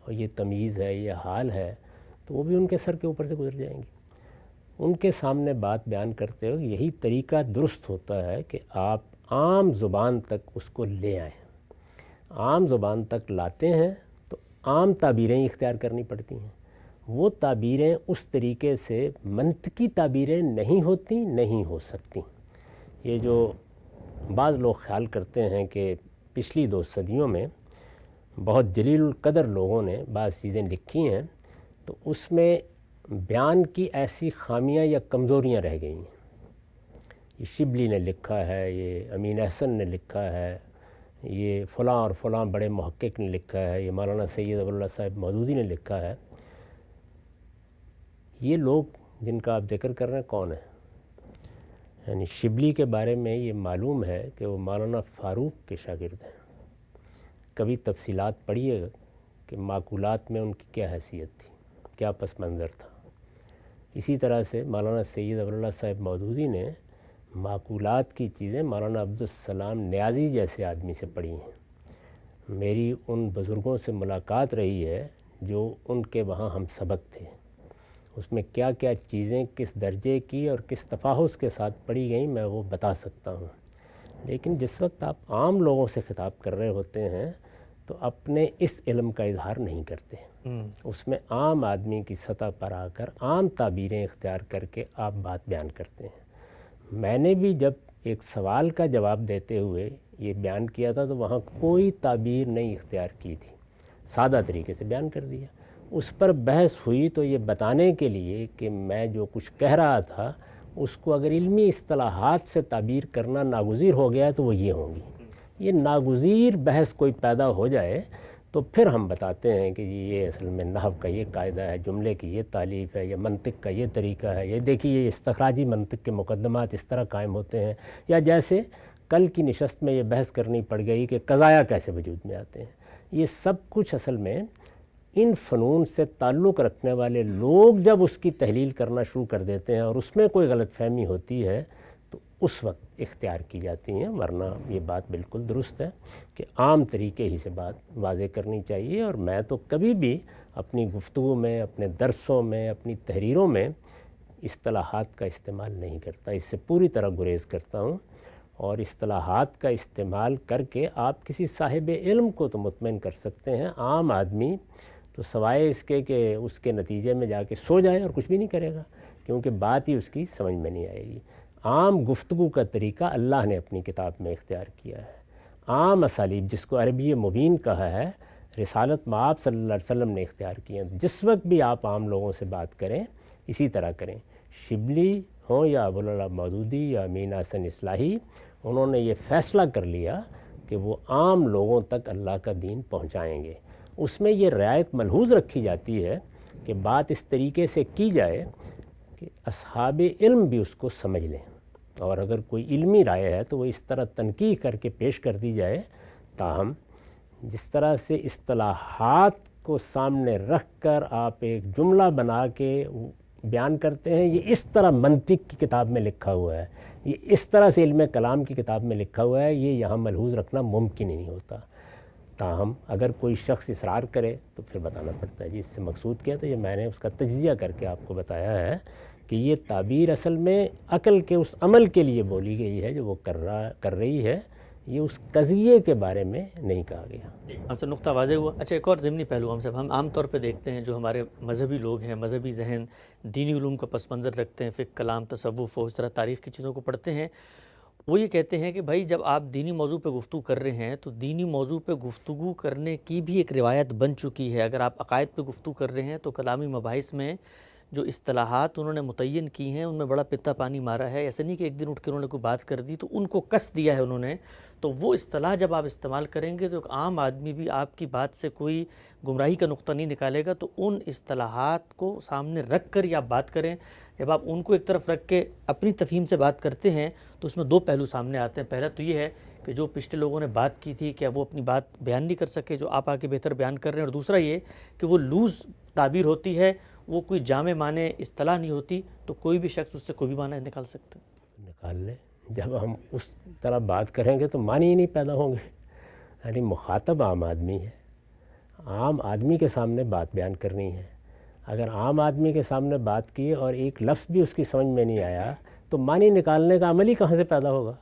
اور یہ تمییز ہے، یہ حال ہے، تو وہ بھی ان کے سر کے اوپر سے گزر جائیں گی۔ ان کے سامنے بات بیان کرتے ہوئے یہی طریقہ درست ہوتا ہے کہ آپ عام زبان تک اس کو لے آئیں۔ عام زبان تک لاتے ہیں تو عام تعبیریں اختیار کرنی پڑتی ہیں۔ وہ تعبیریں اس طریقے سے منطقی تعبیریں نہیں ہوتی، نہیں ہو سکتی۔ یہ جو بعض لوگ خیال کرتے ہیں کہ پچھلی 2 صدیوں میں بہت جلیل القدر لوگوں نے بعض چیزیں لکھی ہیں تو اس میں بیان کی ایسی خامیاں یا کمزوریاں رہ گئی ہیں۔ یہ شبلی نے لکھا ہے، یہ امین احسن نے لکھا ہے، یہ فلاں اور فلاں بڑے محقق نے لکھا ہے، یہ مولانا سید ابو اللہ صاحب مودودی نے لکھا ہے۔ یہ لوگ جن کا آپ ذکر کر رہے ہیں کون ہیں؟ یعنی شبلی کے بارے میں یہ معلوم ہے کہ وہ مولانا فاروق کے شاگرد ہیں۔ کبھی تفصیلات پڑھیے گا کہ معقولات میں ان کی کیا حیثیت تھی، کیا پس منظر تھا۔ اسی طرح سے مولانا سید ابو اللہ صاحب مودودی نے معقولات کی چیزیں مولانا عبدالسلام نیازی جیسے آدمی سے پڑھی ہیں۔ میری ان بزرگوں سے ملاقات رہی ہے جو ان کے وہاں ہم سبق تھے۔ اس میں کیا کیا چیزیں کس درجے کی اور کس تفاحص کے ساتھ پڑھی گئیں میں وہ بتا سکتا ہوں۔ لیکن جس وقت آپ عام لوگوں سے خطاب کر رہے ہوتے ہیں تو اپنے اس علم کا اظہار نہیں کرتے، اس میں عام آدمی کی سطح پر آ کر عام تعبیریں اختیار کر کے آپ بات بیان کرتے ہیں۔ میں نے بھی جب ایک سوال کا جواب دیتے ہوئے یہ بیان کیا تھا تو وہاں کوئی تعبیر نہیں اختیار کی تھی، سادہ طریقے سے بیان کر دیا۔ اس پر بحث ہوئی تو یہ بتانے کے لیے کہ میں جو کچھ کہہ رہا تھا اس کو اگر علمی اصطلاحات سے تعبیر کرنا ناگزیر ہو گیا تو وہ یہ ہوں گی۔ یہ ناگزیر بحث کوئی پیدا ہو جائے تو پھر ہم بتاتے ہیں کہ یہ اصل میں نحو کا یہ قاعدہ ہے، جملے کی یہ تالیف ہے، یا منطق کا یہ طریقہ ہے، یہ دیکھیے یہ استخراجی منطق کے مقدمات اس طرح قائم ہوتے ہیں، یا جیسے کل کی نشست میں یہ بحث کرنی پڑ گئی کہ قضایا کیسے وجود میں آتے ہیں۔ یہ سب کچھ اصل میں ان فنون سے تعلق رکھنے والے لوگ جب اس کی تحلیل کرنا شروع کر دیتے ہیں اور اس میں کوئی غلط فہمی ہوتی ہے تو اس وقت اختیار کی جاتی ہیں، ورنہ یہ بات بالکل درست ہے کہ عام طریقے ہی سے بات واضح کرنی چاہیے۔ اور میں تو کبھی بھی اپنی گفتگو میں، اپنے درسوں میں، اپنی تحریروں میں اصطلاحات کا استعمال نہیں کرتا، اس سے پوری طرح گریز کرتا ہوں۔ اور اصطلاحات کا استعمال کر کے آپ کسی صاحب علم کو تو مطمئن کر سکتے ہیں، عام آدمی تو سوائے اس کے کہ اس کے نتیجے میں جا کے سو جائے اور کچھ بھی نہیں کرے گا، کیونکہ بات ہی اس کی سمجھ میں نہیں آئے گی۔ عام گفتگو کا طریقہ اللہ نے اپنی کتاب میں اختیار کیا ہے۔ عام اسالیب جس کو عربی مبین کہا ہے، رسالت مآب صلی اللہ علیہ وسلم نے اختیار کیا۔ جس وقت بھی آپ عام لوگوں سے بات کریں اسی طرح کریں، شبلی ہوں یا ابو اللہ مودودی یا امین احسن اصلاحی، انہوں نے یہ فیصلہ کر لیا کہ وہ عام لوگوں تک اللہ کا دین پہنچائیں گے۔ اس میں یہ رعایت ملحوظ رکھی جاتی ہے کہ بات اس طریقے سے کی جائے کہ اصحاب علم بھی اس کو سمجھ لیں، اور اگر کوئی علمی رائے ہے تو وہ اس طرح تنقیح کر کے پیش کر دی جائے۔ تاہم جس طرح سے اصطلاحات کو سامنے رکھ کر آپ ایک جملہ بنا کے بیان کرتے ہیں یہ اس طرح منطق کی کتاب میں لکھا ہوا ہے، یہ اس طرح سے علم کلام کی کتاب میں لکھا ہوا ہے، یہ یہاں ملحوظ رکھنا ممکن ہی نہیں ہوتا۔ تاہم اگر کوئی شخص اصرار کرے تو پھر بتانا پڑتا ہے جی اس سے مقصود کیا، تو یہ میں نے اس کا تجزیہ کر کے آپ کو بتایا ہے کہ یہ تعبیر اصل میں عقل کے اس عمل کے لیے بولی گئی ہے جو وہ کر رہی ہے، یہ اس قضیے کے بارے میں نہیں کہا گیا۔ ہم سے نقطہ واضح ہوا۔ اچھا ایک اور ضمنی پہلو ہم عام طور پہ دیکھتے ہیں جو ہمارے مذہبی لوگ ہیں، مذہبی ذہن دینی علوم کا پس منظر رکھتے ہیں، فقہ کلام تصوف اور اس طرح تاریخ کی چیزوں کو پڑھتے ہیں، وہ یہ کہتے ہیں کہ بھائی جب آپ دینی موضوع پہ گفتگو کر رہے ہیں تو دینی موضوع پہ گفتگو کرنے کی بھی ایک روایت بن چکی ہے۔ اگر آپ عقائد پہ گفتگو کر رہے ہیں تو کلامی مباحث میں جو اصطلاحات انہوں نے متعین کی ہیں ان میں بڑا پتا پانی مارا ہے۔ ایسا نہیں کہ ایک دن اٹھ کے انہوں نے کوئی بات کر دی تو ان کو کس دیا ہے انہوں نے، تو وہ اصطلاح جب آپ استعمال کریں گے تو ایک عام آدمی بھی آپ کی بات سے کوئی گمراہی کا نقطہ نہیں نکالے گا۔ تو ان اصطلاحات کو سامنے رکھ کر یا بات کریں، جب آپ ان کو ایک طرف رکھ کے اپنی تفہیم سے بات کرتے ہیں تو اس میں دو پہلو سامنے آتے ہیں۔ پہلا تو یہ ہے کہ جو پچھلے لوگوں نے بات کی تھی کیا وہ اپنی بات بیان نہیں کر سکے جو آپ آگے بہتر بیان کر رہے ہیں، اور دوسرا یہ کہ وہ لوز تعبیر ہوتی ہے، وہ کوئی جامع معنی اصطلاح نہیں ہوتی، تو کوئی بھی شخص اس سے کوئی بھی معنی نکال سکتا ہے۔ نکال لیں، جب ہم اس طرح بات کریں گے تو معنی ہی نہیں پیدا ہوں گے۔ یعنی مخاطب عام آدمی ہے، عام آدمی کے سامنے بات بیان کرنی ہے۔ اگر عام آدمی کے سامنے بات کی اور ایک لفظ بھی اس کی سمجھ میں نہیں آیا تو معنی نکالنے کا عمل ہی کہاں سے پیدا ہوگا؟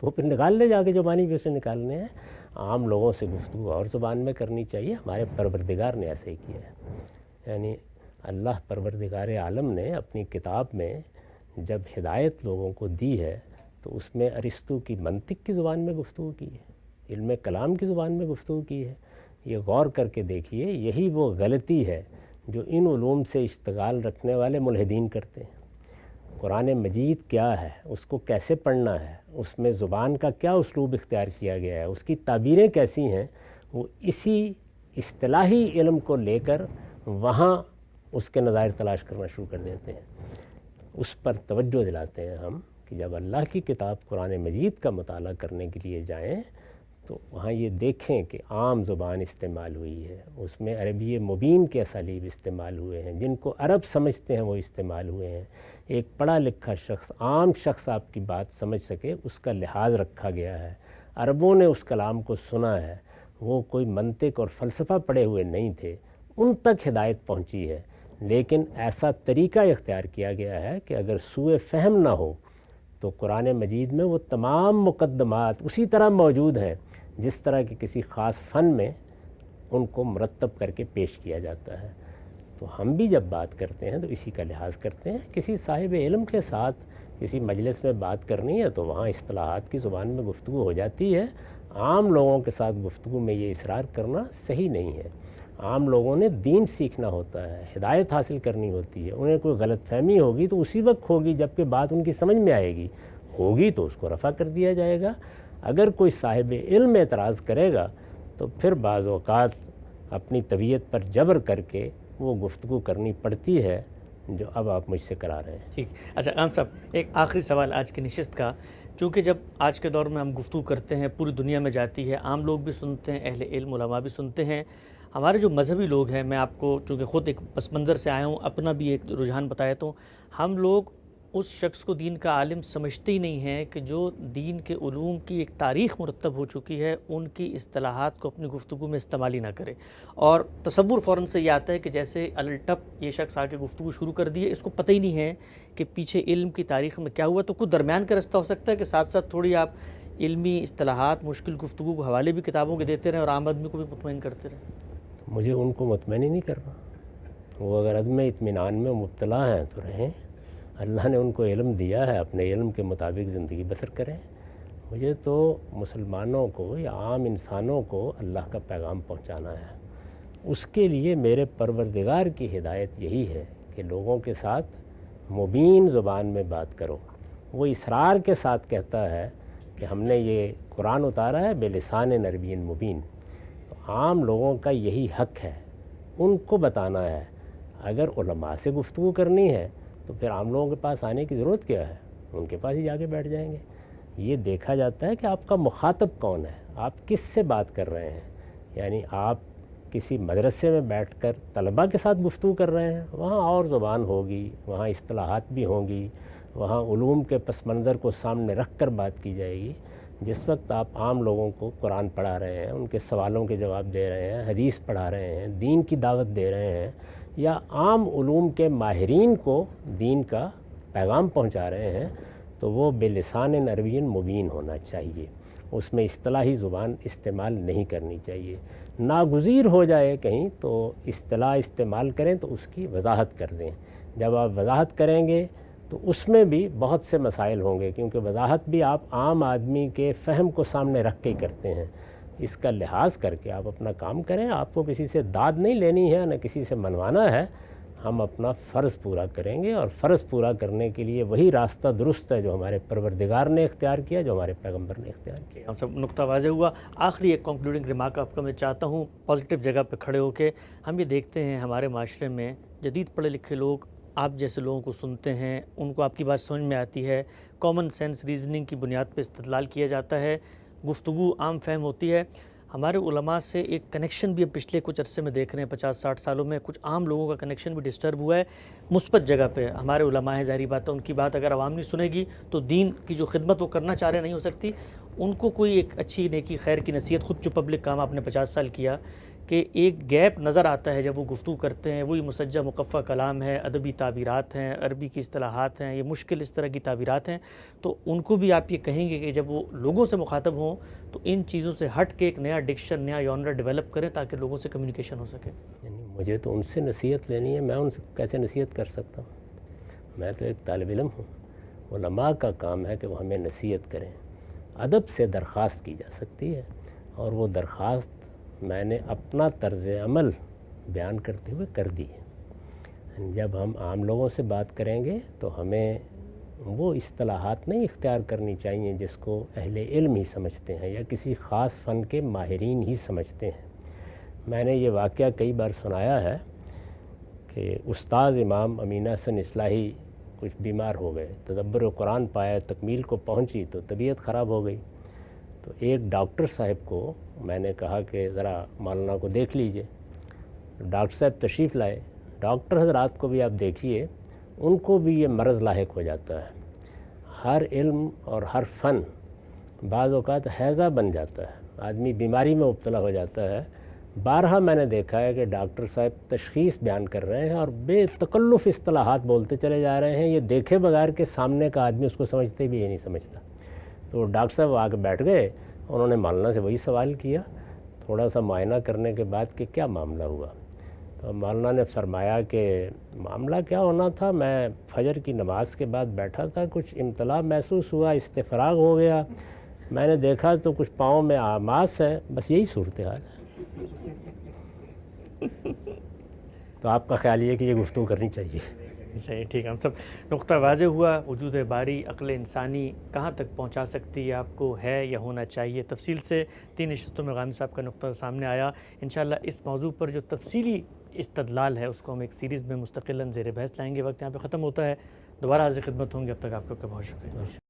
تو پھر نکال لے جا کے جو معنی بھی اسے نکالنے ہیں۔ عام لوگوں سے گفتگو اور زبان میں کرنی چاہیے، ہمارے پروردگار نے ایسے ہی کیا ہے۔ یعنی اللہ پروردگار عالم نے اپنی کتاب میں جب ہدایت لوگوں کو دی ہے تو اس میں ارسطو کی منطق کی زبان میں گفتگو کی ہے، علم کلام کی زبان میں گفتگو کی ہے۔ یہ غور کر کے دیکھیے، یہی وہ غلطی ہے جو ان علوم سے اشتغال رکھنے والے ملحدین کرتے ہیں۔ قرآن مجید کیا ہے، اس کو کیسے پڑھنا ہے، اس میں زبان کا کیا اسلوب اختیار کیا گیا ہے، اس کی تعبیریں کیسی ہیں، وہ اسی اصطلاحی علم کو لے کر وہاں اس کے نظائر تلاش کرنا شروع کر دیتے ہیں۔ اس پر توجہ دلاتے ہیں ہم کہ جب اللہ کی کتاب قرآن مجید کا مطالعہ کرنے کے لیے جائیں تو وہاں یہ دیکھیں کہ عام زبان استعمال ہوئی ہے، اس میں عربی مبین کے اسالیب استعمال ہوئے ہیں، جن کو عرب سمجھتے ہیں وہ استعمال ہوئے ہیں۔ ایک پڑھا لکھا شخص، عام شخص آپ کی بات سمجھ سکے اس کا لحاظ رکھا گیا ہے۔ عربوں نے اس کلام کو سنا ہے، وہ کوئی منطق اور فلسفہ پڑھے ہوئے نہیں تھے، ان تک ہدایت پہنچی ہے، لیکن ایسا طریقہ اختیار کیا گیا ہے کہ اگر سوء فہم نہ ہو تو قرآن مجید میں وہ تمام مقدمات اسی طرح موجود ہیں جس طرح کہ کسی خاص فن میں ان کو مرتب کر کے پیش کیا جاتا ہے۔ تو ہم بھی جب بات کرتے ہیں تو اسی کا لحاظ کرتے ہیں۔ کسی صاحب علم کے ساتھ کسی مجلس میں بات کرنی ہے تو وہاں اصطلاحات کی زبان میں گفتگو ہو جاتی ہے۔ عام لوگوں کے ساتھ گفتگو میں یہ اصرار کرنا صحیح نہیں ہے۔ عام لوگوں نے دین سیکھنا ہوتا ہے، ہدایت حاصل کرنی ہوتی ہے۔ انہیں کوئی غلط فہمی ہوگی تو اسی وقت ہوگی جب کہ بات ان کی سمجھ میں آئے گی، ہوگی تو اس کو رفع کر دیا جائے گا۔ اگر کوئی صاحب علم اعتراض کرے گا تو پھر بعض اوقات اپنی طبیعت پر جبر کر کے وہ گفتگو کرنی پڑتی ہے جو اب آپ مجھ سے کرا رہے ہیں۔ ٹھیک، اچھا امام صاحب ایک آخری سوال آج کی نشست کا، چونکہ جب آج کے دور میں ہم گفتگو کرتے ہیں پوری دنیا میں جاتی ہے، عام لوگ بھی سنتے ہیں، اہل علم علماء بھی سنتے ہیں، ہمارے جو مذہبی لوگ ہیں، میں آپ کو چونکہ خود ایک پس منظر سے آیا ہوں، اپنا بھی ایک رجحان بتایا تو ہم لوگ اس شخص کو دین کا عالم سمجھتے ہی نہیں ہیں کہ جو دین کے علوم کی ایک تاریخ مرتب ہو چکی ہے ان کی اصطلاحات کو اپنی گفتگو میں استعمال ہی نہ کرے، اور تصور فوراً سے یہ آتا ہے کہ جیسے الٹپ یہ شخص آ کے گفتگو شروع کر دی ہے، اس کو پتہ ہی نہیں ہے کہ پیچھے علم کی تاریخ میں کیا ہوا۔ تو کچھ درمیان کا رستہ ہو سکتا ہے کہ ساتھ ساتھ تھوڑی آپ علمی اصطلاحات، مشکل گفتگو کو حوالے بھی کتابوں کے دیتے رہیں اور عام آدمی کو بھی مطمئن کرتے رہیں۔ مجھے ان کو مطمئن ہی نہیں کرنا، وہ اگر عدم اطمینان میں مبتلا ہیں تو رہیں، اللہ نے ان کو علم دیا ہے، اپنے علم کے مطابق زندگی بسر کریں۔ مجھے تو مسلمانوں کو یا عام انسانوں کو اللہ کا پیغام پہنچانا ہے، اس کے لیے میرے پروردگار کی ہدایت یہی ہے کہ لوگوں کے ساتھ مبین زبان میں بات کرو۔ وہ اصرار کے ساتھ کہتا ہے کہ ہم نے یہ قرآن اتارا ہے بلسان عربی مبین، تو عام لوگوں کا یہی حق ہے، ان کو بتانا ہے۔ اگر علماء سے گفتگو کرنی ہے تو پھر عام لوگوں کے پاس آنے کی ضرورت کیا ہے، ان کے پاس ہی جا کے بیٹھ جائیں گے۔ یہ دیکھا جاتا ہے کہ آپ کا مخاطب کون ہے، آپ کس سے بات کر رہے ہیں۔ یعنی آپ کسی مدرسے میں بیٹھ کر طلباء کے ساتھ گفتگو کر رہے ہیں، وہاں اور زبان ہوگی، وہاں اصطلاحات بھی ہوں گی، وہاں علوم کے پس منظر کو سامنے رکھ کر بات کی جائے گی۔ جس وقت آپ عام لوگوں کو قرآن پڑھا رہے ہیں، ان کے سوالوں کے جواب دے رہے ہیں، حدیث پڑھا رہے ہیں، دین کی دعوت دے رہے ہیں، یا عام علوم کے ماہرین کو دین کا پیغام پہنچا رہے ہیں، تو وہ بلسان عربی مبین ہونا چاہیے، اس میں اصطلاحی زبان استعمال نہیں کرنی چاہیے۔ ناگزیر ہو جائے کہیں تو اصطلاح استعمال کریں تو اس کی وضاحت کر دیں۔ جب آپ وضاحت کریں گے تو اس میں بھی بہت سے مسائل ہوں گے، کیونکہ وضاحت بھی آپ عام آدمی کے فہم کو سامنے رکھ کے کرتے ہیں۔ اس کا لحاظ کر کے آپ اپنا کام کریں، آپ کو کسی سے داد نہیں لینی ہے، نہ کسی سے منوانا ہے، ہم اپنا فرض پورا کریں گے، اور فرض پورا کرنے کے لیے وہی راستہ درست ہے جو ہمارے پروردگار نے اختیار کیا، جو ہمارے پیغمبر نے اختیار کیا۔ ہم سب نقطہ واضح ہوا۔ آخری ایک کنکلوڈنگ ریمارک آپ کا میں چاہتا ہوں، پازیٹیو جگہ پہ کھڑے ہو کے ہم یہ دیکھتے ہیں ہمارے معاشرے میں جدید پڑھے لکھے لوگ آپ جیسے لوگوں کو سنتے ہیں، ان کو آپ کی بات سمجھ میں آتی ہے، کامن سینس ریزننگ کی بنیاد پہ استدلال کیا جاتا ہے، گفتگو عام فہم ہوتی ہے۔ ہمارے علماء سے ایک کنیکشن بھی ہم پچھلے کچھ عرصے میں دیکھ رہے ہیں، 50-60 سالوں میں کچھ عام لوگوں کا کنیکشن بھی ڈسٹرب ہوا ہے۔ مثبت جگہ پہ ہمارے علماء ہیں، ظاہری بات ہے ان کی بات اگر عوام نہیں سنے گی تو دین کی جو خدمت وہ کرنا چاہ رہے نہیں ہو سکتی۔ ان کو کوئی ایک اچھی نیکی خیر کی نصیحت، خود جو پبلک کام آپ نے 50 سال کیا، کہ ایک گیپ نظر آتا ہے جب وہ گفتگو کرتے ہیں، وہی مسجع مقفع کلام ہے، ادبی تعبیرات ہیں، عربی کی اصطلاحات ہیں، یہ مشکل اس طرح کی تعبیرات ہیں، تو ان کو بھی آپ یہ کہیں گے کہ جب وہ لوگوں سے مخاطب ہوں تو ان چیزوں سے ہٹ کے ایک نیا ڈکشن، نیا یونر ڈیولپ کریں تاکہ لوگوں سے کمیونیکیشن ہو سکے؟ یعنی مجھے تو ان سے نصیحت لینی ہے، میں ان سے کیسے نصیحت کر سکتا ہوں؟ میں تو ایک طالب علم ہوں۔ علماء کا کام ہے کہ وہ ہمیں نصیحت کریں، ادب سے درخواست کی جا سکتی ہے، اور وہ درخواست میں نے اپنا طرز عمل بیان کرتے ہوئے کر دی ہے۔ جب ہم عام لوگوں سے بات کریں گے تو ہمیں وہ اصطلاحات نہیں اختیار کرنی چاہیے جس کو اہل علم ہی سمجھتے ہیں یا کسی خاص فن کے ماہرین ہی سمجھتے ہیں۔ میں نے یہ واقعہ کئی بار سنایا ہے کہ استاذ امام امین حسن اصلاحی کچھ بیمار ہو گئے، تدبر قرآن پایا، تکمیل کو پہنچی تو طبیعت خراب ہو گئی، تو ایک ڈاکٹر صاحب کو میں نے کہا کہ ذرا مولانا کو دیکھ لیجئے۔ ڈاکٹر صاحب تشریف لائے۔ ڈاکٹر حضرات کو بھی آپ دیکھیے، ان کو بھی یہ مرض لاحق ہو جاتا ہے۔ ہر علم اور ہر فن بعض اوقات حیضہ بن جاتا ہے، آدمی بیماری میں مبتلا ہو جاتا ہے۔ بارہا میں نے دیکھا ہے کہ ڈاکٹر صاحب تشخیص بیان کر رہے ہیں اور بے تکلف اصطلاحات بولتے چلے جا رہے ہیں، یہ دیکھے بغیر کہ سامنے کا آدمی اس کو سمجھتے بھی یہ نہیں سمجھتا۔ تو ڈاکٹر صاحب آ کے بیٹھ گئے، انہوں نے مولانا سے وہی سوال کیا تھوڑا سا معائنہ کرنے کے بعد کہ کیا معاملہ ہوا؟ تو مولانا نے فرمایا کہ معاملہ کیا ہونا تھا، میں فجر کی نماز کے بعد بیٹھا تھا، کچھ امتلا محسوس ہوا، استفراغ ہو گیا، میں نے دیکھا تو کچھ پاؤں میں آماس ہے، بس یہی صورتحال ہے۔ تو آپ کا خیال یہ کہ یہ گفتگو کرنی چاہیے؟ صحیح، ٹھیک ہے، ہم سب نقطہ واضح ہوا۔ وجود باری عقل انسانی کہاں تک پہنچا سکتی ہے آپ کو، ہے یا ہونا چاہیے، تفصیل سے 3 نشستوں میں غامدی صاحب کا نقطہ سامنے آیا۔ انشاءاللہ اس موضوع پر جو تفصیلی استدلال ہے اس کو ہم ایک سیریز میں مستقلاً زیر بحث لائیں گے۔ وقت یہاں پہ ختم ہوتا ہے، دوبارہ حاضر خدمت ہوں گے، اب تک آپ کا بہت شکریہ۔